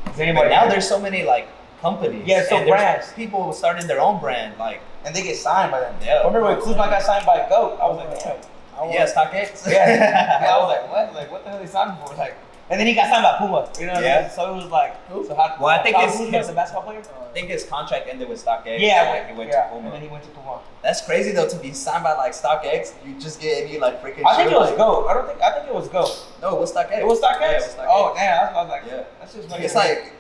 Is there anybody? But now there's so many like companies. Yeah, so and there's brands. People starting their own brand, like and they get signed by them. Yeah. I remember when Kuzma got signed by GOAT. I was like, damn. StockX. Yeah. I was like, what? Like, what the hell are they signing for? Like, and then he got signed by Puma. You know what I mean? So it was like, so how? Well, I think Kyle it's Kuzma, his- the basketball player. I think his contract ended with StockX. Yeah, and he went to Puma. and then he went to Puma. That's crazy though, to be signed by like StockX. You just get any like freaking. I think shit, it was like, GOAT. I think it was GOAT. No, it was StockX. It was StockX. Yeah, it was StockX. Oh damn! That's what I was like. Yeah. That's just It's like,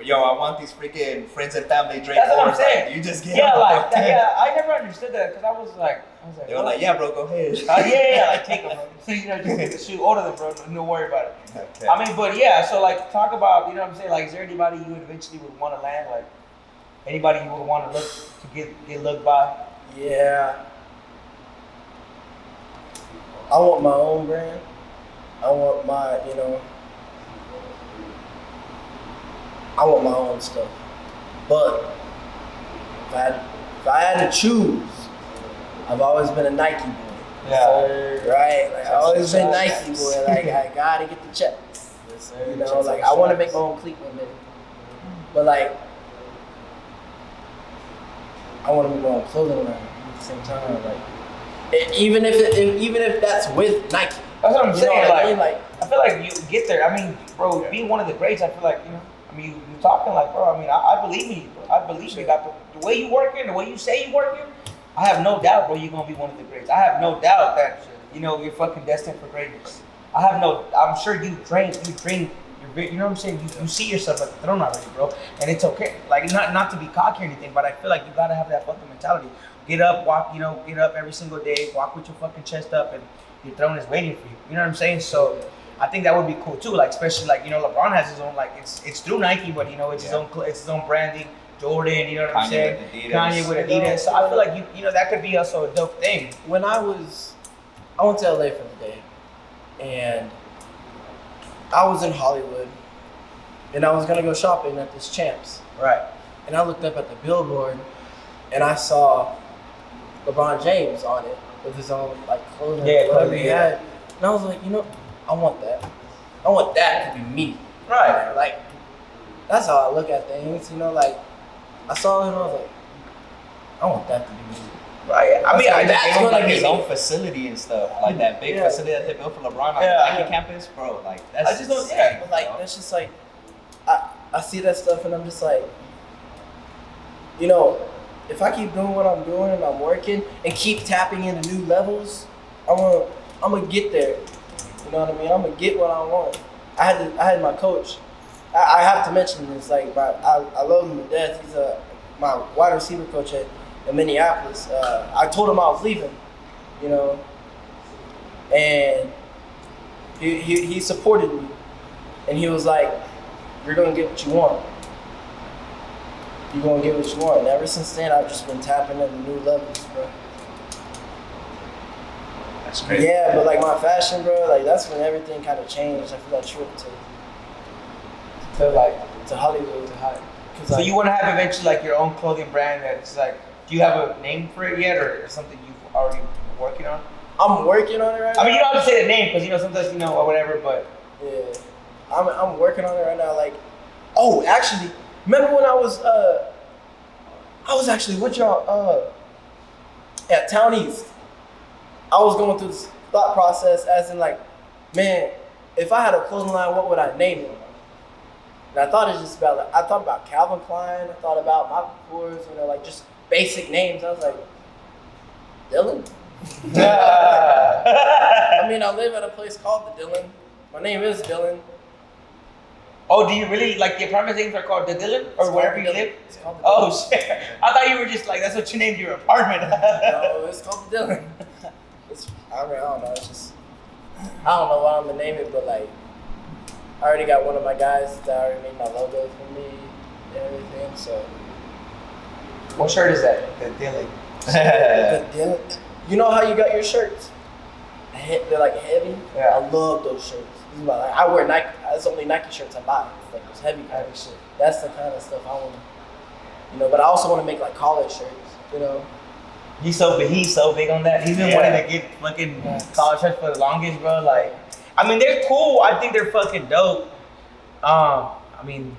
yo, I want these freaking friends and family Drake. That's what I'm orders, like, saying. you just get Yeah, them. like yeah. I never understood that because I was like, They were like, yeah, bro, go ahead. yeah, like take them, bro. So, you know, just take the shoe, order them, bro. No worry about it. Okay. I mean, but yeah, so like, talk about, you know what I'm saying? Like, is there anybody you eventually would want to land? Like, anybody you would want to look to get looked by? Yeah. I want my own brand. I want my, you know, I want my own stuff. But if I if I had to choose, I've always been a Nike boy. Yeah. Right? Like, I've always been Nike boy. Like, I gotta get the check. Yes, sir. You know, like, I want to make my own cleat one day. But, like, I want to make my own clothing line at the same time. Like, even if that's with Nike. That's what I'm You know saying. what I mean? Like, I feel like you get there. I mean, bro, being one of the greats, I feel like, you know, I mean, you talking like, bro, I mean, I believe in you, bro. I believe you got the way you working, the way you say you working. I have no doubt, bro, you're going to be one of the greats. I have no doubt that, you know, you're fucking destined for greatness. I'm sure you dream, you know what I'm saying? You see yourself at the throne already, bro. And it's okay. Like, not to be cocky or anything, but I feel like you got to have that fucking mentality. Get up, walk, you know, get up every single day, walk with your fucking chest up, and your throne is waiting for you. You know what I'm saying? So I think that would be cool too. Like, especially like, you know, LeBron has his own, like, it's through Nike, but you know, it's his own branding. Jordan, you know what I'm saying? Kanye with Adidas. So I feel like you know that could be also a dope thing. When I went to LA for the day, and I was in Hollywood, and I was gonna go shopping at this Champs. Right. And I looked up at the billboard, and I saw LeBron James on it with his own like clothing. Whatever he had. And I was like, you know, I want that. I want that to be me. Right. Like, that's how I look at things. You know, like, I saw it and I was like, I want that to be me. Right. I mean, that's gonna like be his me. own facility and stuff, like that big facility that they built for LeBron on the Nike campus, bro. Like, that's I just don't. Yeah, but like, that's just like, I see that stuff and I'm just like, you know, if I keep doing what I'm doing and I'm working and keep tapping into new levels, I'm gonna get there. You know what I mean? I'm gonna get what I want. I had my coach. I have to mention this. Like, I love him to death. He's my wide receiver coach in Minneapolis. I told him I was leaving, you know, and he supported me, and he was like, "You're gonna get what you want. You're gonna get what you want." And ever since then, I've just been tapping into new levels, bro. That's crazy. Yeah, but like my fashion, bro, like that's when everything kind of changed after that trip to Hollywood. So you want to have eventually like your own clothing brand that's like, do you have a name for it yet, or something you've already working on? I'm working on it right now. I mean, you don't have to say the name because you know sometimes you know or whatever, but yeah, I'm working on it right now. Like, oh, actually, remember when I was actually with y'all at Town East. I was going through this thought process as in like, man, if I had a clothing line, what would I name it? And I thought I thought about Calvin Klein, I thought about Michael Kors, you know, like just basic names. I was like, Dylan? I mean, I live at a place called the Dylan. My name is Dylan. Oh, do you really like the apartment names are called the Dylan or wherever you live? It's called the Dylan. Oh shit! I thought you were just like that's what you named your apartment. No, it's called the Dylan. I don't know. It's just I don't know what I'm gonna name it, but like I already got one of my guys that already made my logo for me and everything. So What shirt is that? The Dylan. the Dylan. You know how you got your shirts? They're like heavy. Yeah. I love those shirts. Like, I wear Nike. It's only Nike shirts I buy. It's like those heavy shit. That's the kind of stuff I want to, you know. But I also want to make like college shirts, you know. He's so big on that. He's been wanting to get fucking college shirts for the longest, bro. Like, I mean, they're cool. I think they're fucking dope. I mean,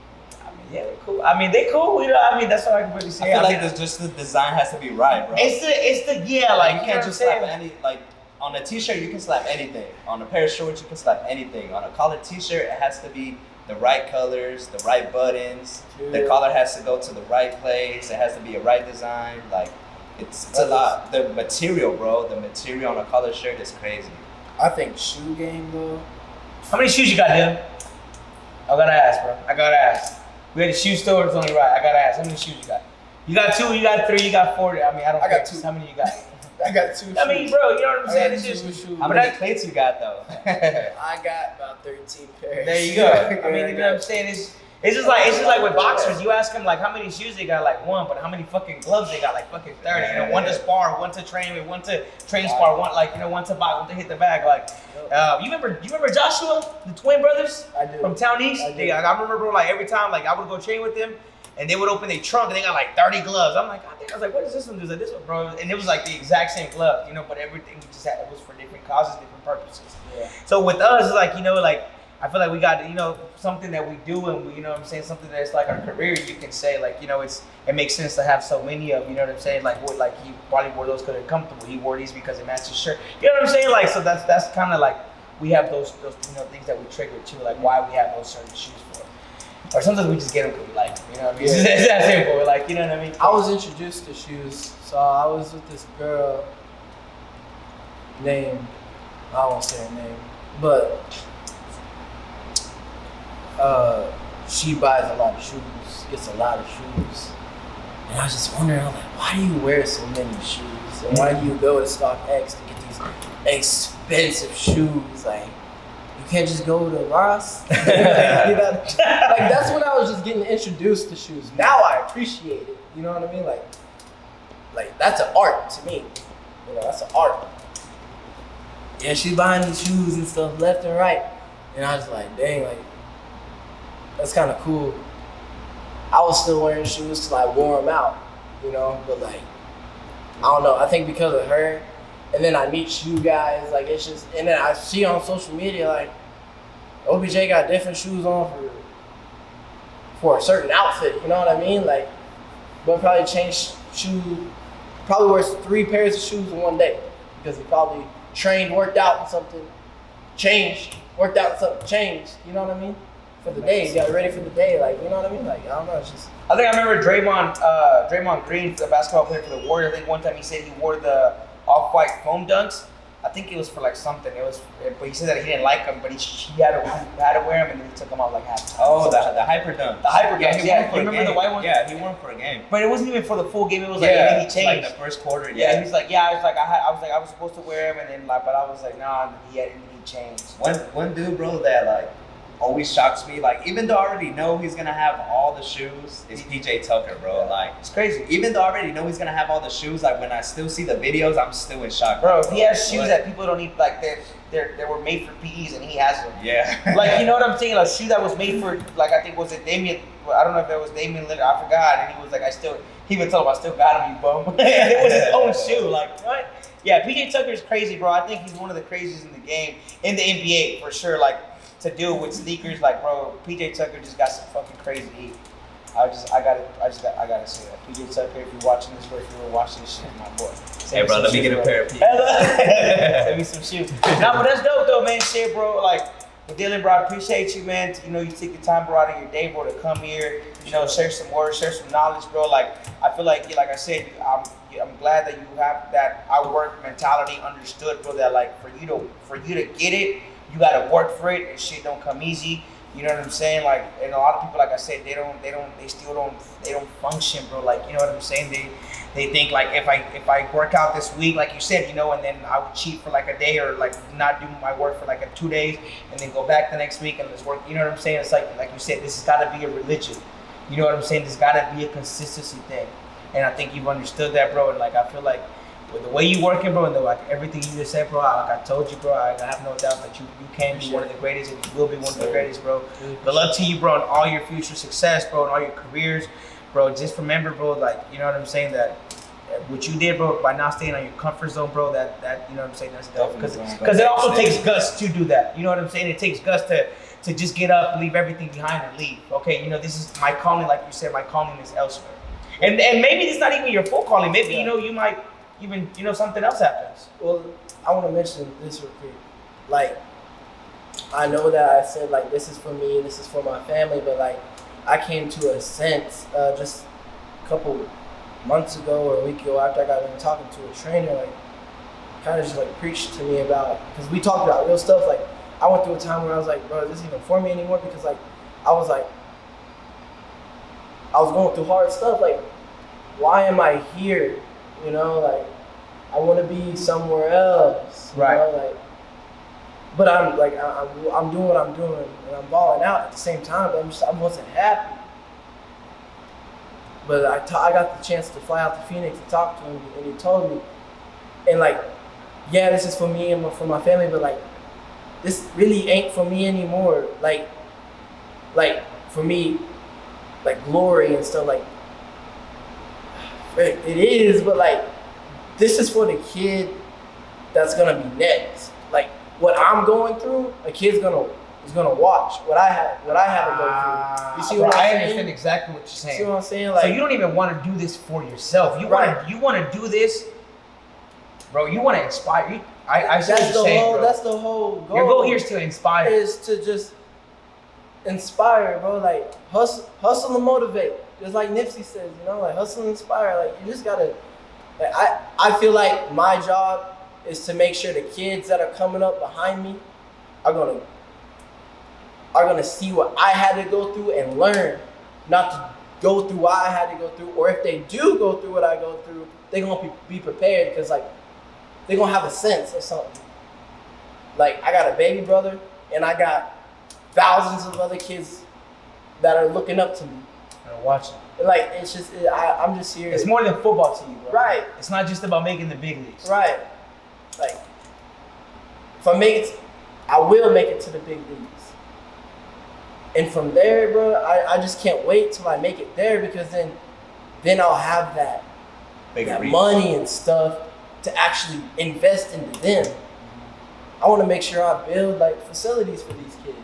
yeah, they're cool. I mean, they cool. You know, I mean, that's what I can really say. I feel like just the design has to be right, bro. It's the like you can't just slap any like. On a t-shirt, you can slap anything. On a pair of shorts, you can slap anything. On a collared t-shirt, it has to be the right colors, the right buttons. The collar has to go to the right place. It has to be a right design. Like, it's a lot. The material, bro. The material on a collared shirt is crazy. I think shoe game, though. How many shoes you got, Dylan? I gotta ask, bro. I gotta ask. We had a shoe store. It's only right. I gotta ask. How many shoes you got? You got 2. You got 3. You got 4. I mean, I don't. I got care. 2. How many you got? I got 2 shoes. I mean, bro, you know what I'm saying? It's just just. How many plates you got, though? I got about 13 pairs. There you go. I mean, you know what I'm saying? It's just like with boxers. You ask them like how many shoes they got, like 1, but how many fucking gloves they got, like fucking 30. You know, 1 to spar, 1 to train with, 1 to train spar, 1 like 1 to box, 1 to hit the bag. Like, you remember Joshua, the twin brothers? I do. From Town East. I I remember, bro. Like every time, like I would go train with them. And they would open their trunk and they got like 30 gloves. I'm like, God damn. I was like, what is this one? He's like, this one, bro. And it was like the exact same glove, you know, but everything just had, it was for different causes, different purposes. Yeah. So with us, like, you know, like, I feel like we got, you know, something that we do and we, you know what I'm saying, something that's like our career, you can say, like, you know, it makes sense to have so many of, you know what I'm saying? Like, what, like he probably wore those because they're comfortable. He wore these because it matched his shirt. You know what I'm saying? Like, so that's kind of like, we have those you know, things that we trigger too, like why we have those certain shoes for. Or sometimes we just get them because we like them, you know what I mean? Yeah. It's that simple, like, you know what I mean? I was introduced to shoes, so I was with this girl named, I won't say her name, but she buys a lot of shoes, gets a lot of shoes. And I was just wondering, I'm like, why do you wear so many shoes? And why do you go to StockX to get these expensive shoes? Like, you can't just go to Ross? You know? Like, that's when I was just getting introduced to shoes. Now I appreciate it. You know what I mean? Like that's an art to me. You know, that's an art. Yeah, she's buying these shoes and stuff left and right. And I was like, dang, like, that's kind of cool. I was still wearing shoes till I wore them out, you know? But like, I don't know. I think because of her, and then I meet shoe guys, like it's just, and then I see on social media, like, OBJ got different shoes on for a certain outfit, you know what I mean? Like, but probably probably wears 3 pairs of shoes in one day because he probably trained, worked out and something, changed, worked out and something, changed, you know what I mean? For the day, he got ready for the day, like, you know what I mean? Like, I don't know, it's just. I think I remember Draymond Green, the basketball player for the Warriors. I think one time he said he wore the off-white foam dunks. I think it was for like something. But he said that he didn't like them, but he had to wear them, and then he took them out like half time. Oh, the hyper dunk. The hyper dunks. Yeah, you remember game. the white ones? Yeah, he wore them for a game. But it wasn't even for the full game. It was like, and then he changed. Like the first quarter. Yeah, he's like, I was supposed to wear them, and then like, but I was like, nah, and then he changed. One dude, bro, that like always shocks me. Like, even though I already know he's gonna have all the shoes, is PJ Tucker, bro. Like, it's crazy. Even though I already know he's gonna have all the shoes, like when I still see the videos, I'm still in shock. Bro, he has shoes that people don't even like. They were made for PEs, and he has them. Yeah. Like, you know what I'm saying? A shoe that was made for, like, I think was it Damian? I don't know if it was Damian Lillard. I forgot. And he was like, he even told him, I still got him, you bum. It was his own shoe. Like, what? Yeah, PJ Tucker is crazy, bro. I think he's one of the craziest in the game, in the NBA for sure. Like, to do with sneakers, like, bro, PJ Tucker just got some fucking crazy heat. I gotta say that. PJ Tucker, if you're watching this, or if you were watching this shit, my boy. Hey, bro, let me get a pair of PJs. Send me some shoes. Nah, but that's dope, though, man. Shit, bro. Like, with Dylan, bro, I appreciate you, man. You know, you take your time, bro, out of your day, bro, to come here. You know, share some words, share some knowledge, bro. Like, I feel like I said, I'm glad that you have that outwork mentality understood, bro. That like for you to get it, you gotta work for it, and shit don't come easy. You know what I'm saying? Like, and a lot of people, like I said, they don't function, bro. Like, you know what I'm saying? They think like if I work out this week, like you said, you know, and then I would cheat for like a day or like not do my work for like 2 days, and then go back the next week and let's work. You know what I'm saying? It's like you said, this has got to be a religion. You know what I'm saying? There's got to be a consistency thing, and I think you've understood that, bro. And like I feel like with the way you working, bro, and like everything you just said, bro, like I told you, bro, I have no doubt that you can be one of the greatest, and you will be one of the greatest, bro. Good luck to you, bro, and all your future success, bro, and all your careers, bro. Just remember, bro, like, you know what I'm saying, that what you did, bro, by not staying on your comfort zone, bro, that you know what I'm saying, that's dope. Because it also takes guts to do that. You know what I'm saying? It takes guts to just get up, leave everything behind, and leave. Okay, you know, this is my calling, like you said, my calling is elsewhere. And maybe it's not even your full calling. Maybe, you know, you might even, you know, something else happens. Well, I want to mention this real quick. Like, I know that I said, like, this is for me, this is for my family, but, like, I came to a sense just a couple months ago or a week ago after I got done talking to a trainer, like, kind of just, like, preached to me about, because we talked about real stuff. Like, I went through a time where I was like, bro, is this even for me anymore? Because, like, I was going through hard stuff. Like, why am I here? You know, like, I want to be somewhere else. You know, like, but I'm like, I'm doing what I'm doing, and I'm balling out at the same time. But I wasn't happy. But I got the chance to fly out to Phoenix and talk to him, and he told me, and like, yeah, this is for me and for my family, but like, this really ain't for me anymore. Like for me, like glory and stuff. Like it is, but like this is for the kid that's gonna be next. Like what I'm going through, a kid's gonna watch what I had to go through. You see what I'm saying? I understand exactly what you're saying. See what I'm saying? Like, so you don't even want to do this for yourself. You want to do this, bro. You want to inspire. I see what you're saying, bro. That's the whole goal. Your goal here is to inspire. Is to just inspire, bro. Like hustle and motivate. Just like Nipsey says, you know, like hustle and inspire. Like you just gotta. Like I feel like my job is to make sure the kids that are coming up behind me are gonna see what I had to go through and learn, not to go through what I had to go through. Or if they do go through what I go through, they're gonna be prepared because like they're gonna have a sense of something. Like I got a baby brother and I got thousands of other kids that are looking up to me. And watching. Like it's just I'm just here. It's more than football to you, bro. Right. It's not just about making the big leagues. Right. Like if I make it, I will make it to the big leagues. And from there, bro, I just can't wait till I make it there because then I'll have that money and stuff to actually invest into them. I want to make sure I build like facilities for these kids.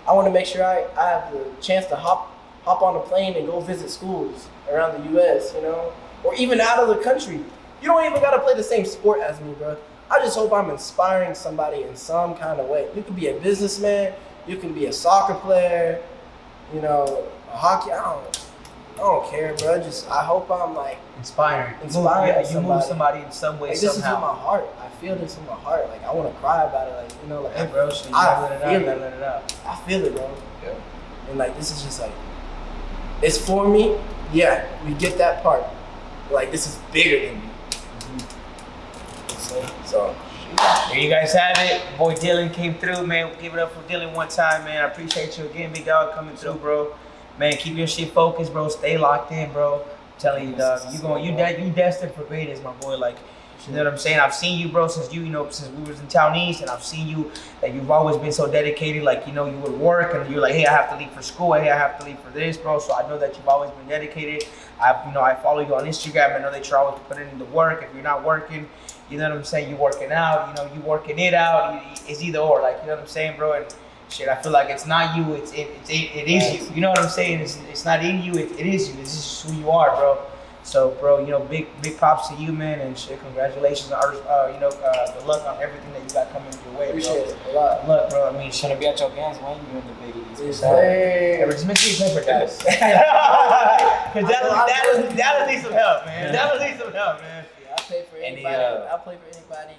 I want to make sure I have the chance to hop on a plane and go visit schools around the U.S., you know, or even out of the country. You don't even got to play the same sport as me, bro. I just hope I'm inspiring somebody in some kind of way. You could be a businessman. You can be a soccer player, you know, a hockey. I don't care, bro. I hope I'm like inspiring. You move somebody in some way, like, somehow. This is in my heart. I feel this in my heart. Like I want to cry about it. Like you know, like hey, bro, so you I gotta feel let it out. I feel it, bro. Yeah. And like this is just like, it's for me. Yeah, we get that part. But, like this is bigger than me. So. There you guys have it. Boy Dylan came through, man. Give it up for Dylan one time, man. I appreciate you again, big dog, coming through, bro. Man, keep your shit focused, bro. Stay locked in, bro. I'm telling you, dog. You destined for greatness, my boy. Like, you know what I'm saying? I've seen you, bro, since we was in Town East, and I've seen you that you've always been so dedicated. Like, you know, you would work, and you're like, hey, I have to leave for school. Hey, I have to leave for this, bro. So I know that you've always been dedicated. I follow you on Instagram. I know that you're always putting in the work. If you're not working, you know what I'm saying? You working out, you know, you working it out. It's either or, like, you know what I'm saying, bro? And shit, I feel like it's not you. It is you. You know what I'm saying? It's not in you. It is you. This is just who you are, bro. So, bro, you know, big props to you, man, and shit. Congratulations on good luck on everything that you got coming your way, bro. Appreciate it a lot. Good luck, bro. I mean, Shouldn't be at your games when you're in the big leagues. Hey, just make sure you play for Dallas. Because Dallas needs some help, man. Dallas needs some help, man. I play for anybody. I play for anybody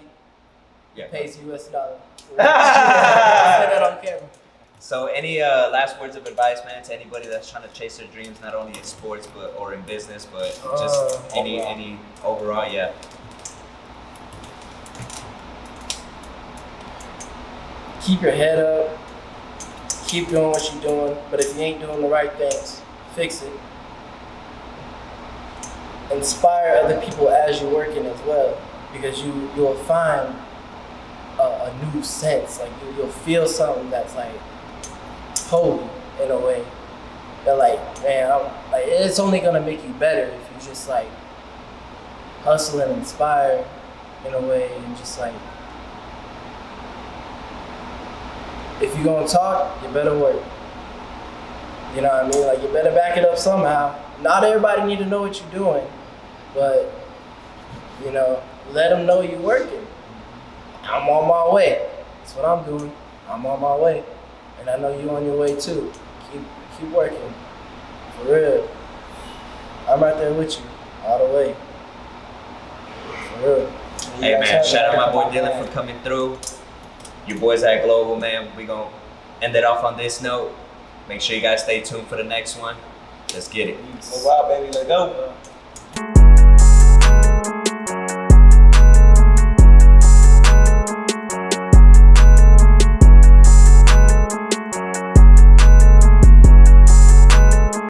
Yeah. pays US dollar. I said that on camera. So any last words of advice, man, to anybody that's trying to chase their dreams, not only in sports or in business, but just any overall, yeah. Keep your head up. Keep doing what you're doing. But if you ain't doing the right things, fix it. Inspire other people as you're working as well, because you'll find a new sense. Like you'll feel something that's like holy in a way. That like, man, it's only gonna make you better if you just like hustle and inspire in a way, and just like, if you're gonna talk, you better work. You know what I mean? Like you better back it up somehow. Not everybody need to know what you're doing, but you know, let them know you're working. I'm on my way. That's what I'm doing. I'm on my way, and I know you on your way too. Keep working, for real. I'm right there with you, all the way, for real. Hey man, shout out my boy Dylan for coming through. You boys at Global, man. We gonna end it off on this note. Make sure you guys stay tuned for the next one. Let's get it. Wow, baby, let's go.